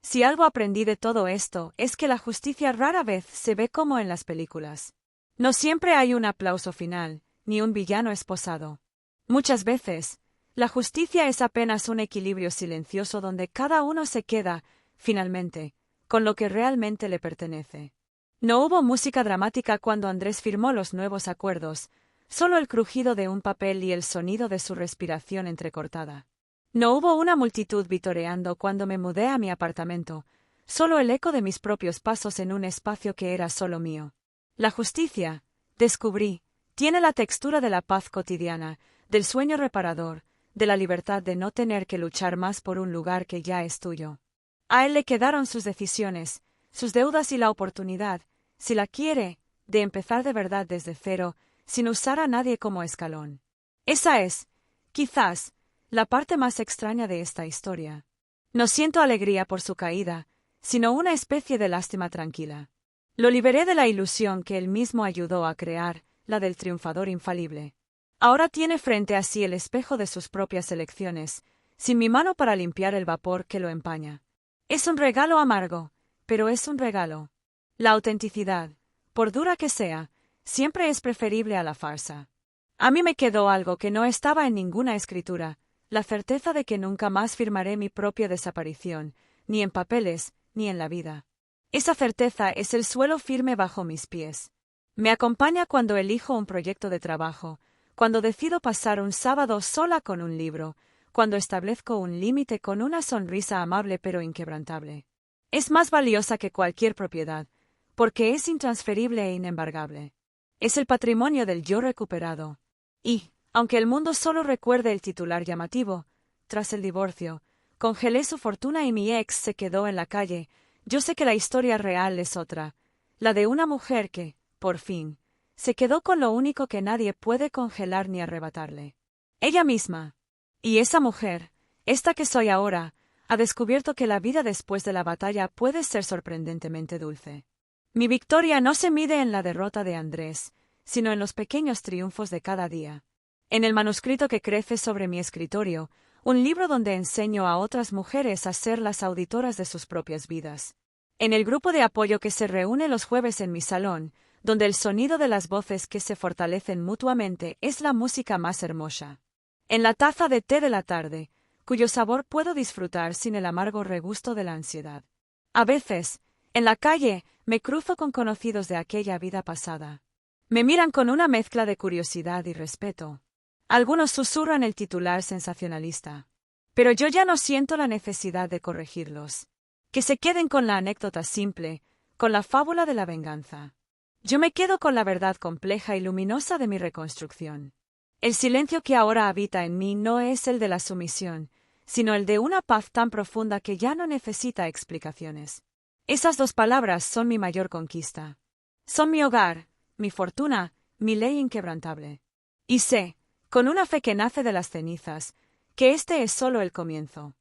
Si algo aprendí de todo esto es que la justicia rara vez se ve como en las películas. No siempre hay un aplauso final, ni un villano esposado. Muchas veces, la justicia es apenas un equilibrio silencioso donde cada uno se queda, finalmente, con lo que realmente le pertenece. No hubo música dramática cuando Andrés firmó los nuevos acuerdos, solo el crujido de un papel y el sonido de su respiración entrecortada. No hubo una multitud vitoreando cuando me mudé a mi apartamento, solo el eco de mis propios pasos en un espacio que era solo mío. La justicia, descubrí, tiene la textura de la paz cotidiana, del sueño reparador, de la libertad de no tener que luchar más por un lugar que ya es tuyo. A él le quedaron sus decisiones, sus deudas y la oportunidad, si la quiere, de empezar de verdad desde cero, sin usar a nadie como escalón. Esa es, quizás, la parte más extraña de esta historia. No siento alegría por su caída, sino una especie de lástima tranquila. Lo liberé de la ilusión que él mismo ayudó a crear, la del triunfador infalible. Ahora tiene frente a sí el espejo de sus propias elecciones, sin mi mano para limpiar el vapor que lo empaña. Es un regalo amargo, pero es un regalo. La autenticidad, por dura que sea, siempre es preferible a la farsa. A mí me quedó algo que no estaba en ninguna escritura, la certeza de que nunca más firmaré mi propia desaparición, ni en papeles, ni en la vida. Esa certeza es el suelo firme bajo mis pies. Me acompaña cuando elijo un proyecto de trabajo, cuando decido pasar un sábado sola con un libro, cuando establezco un límite con una sonrisa amable pero inquebrantable. Es más valiosa que cualquier propiedad, porque es intransferible e inembargable. Es el patrimonio del yo recuperado. Y, aunque el mundo solo recuerde el titular llamativo, tras el divorcio, congelé su fortuna y mi ex se quedó en la calle, yo sé que la historia real es otra, la de una mujer que, por fin, se quedó con lo único que nadie puede congelar ni arrebatarle. Ella misma. Y esa mujer, esta que soy ahora, ha descubierto que la vida después de la batalla puede ser sorprendentemente dulce. Mi victoria no se mide en la derrota de Andrés, sino en los pequeños triunfos de cada día. En el manuscrito que crece sobre mi escritorio, un libro donde enseño a otras mujeres a ser las auditoras de sus propias vidas. En el grupo de apoyo que se reúne los jueves en mi salón, donde el sonido de las voces que se fortalecen mutuamente es la música más hermosa. En la taza de té de la tarde, cuyo sabor puedo disfrutar sin el amargo regusto de la ansiedad. A veces, en la calle, me cruzo con conocidos de aquella vida pasada. Me miran con una mezcla de curiosidad y respeto. Algunos susurran el titular sensacionalista. Pero yo ya no siento la necesidad de corregirlos. Que se queden con la anécdota simple, con la fábula de la venganza. Yo me quedo con la verdad compleja y luminosa de mi reconstrucción. El silencio que ahora habita en mí no es el de la sumisión, sino el de una paz tan profunda que ya no necesita explicaciones. Esas dos palabras son mi mayor conquista. Son mi hogar, mi fortuna, mi ley inquebrantable. Y sé, con una fe que nace de las cenizas, que este es solo el comienzo.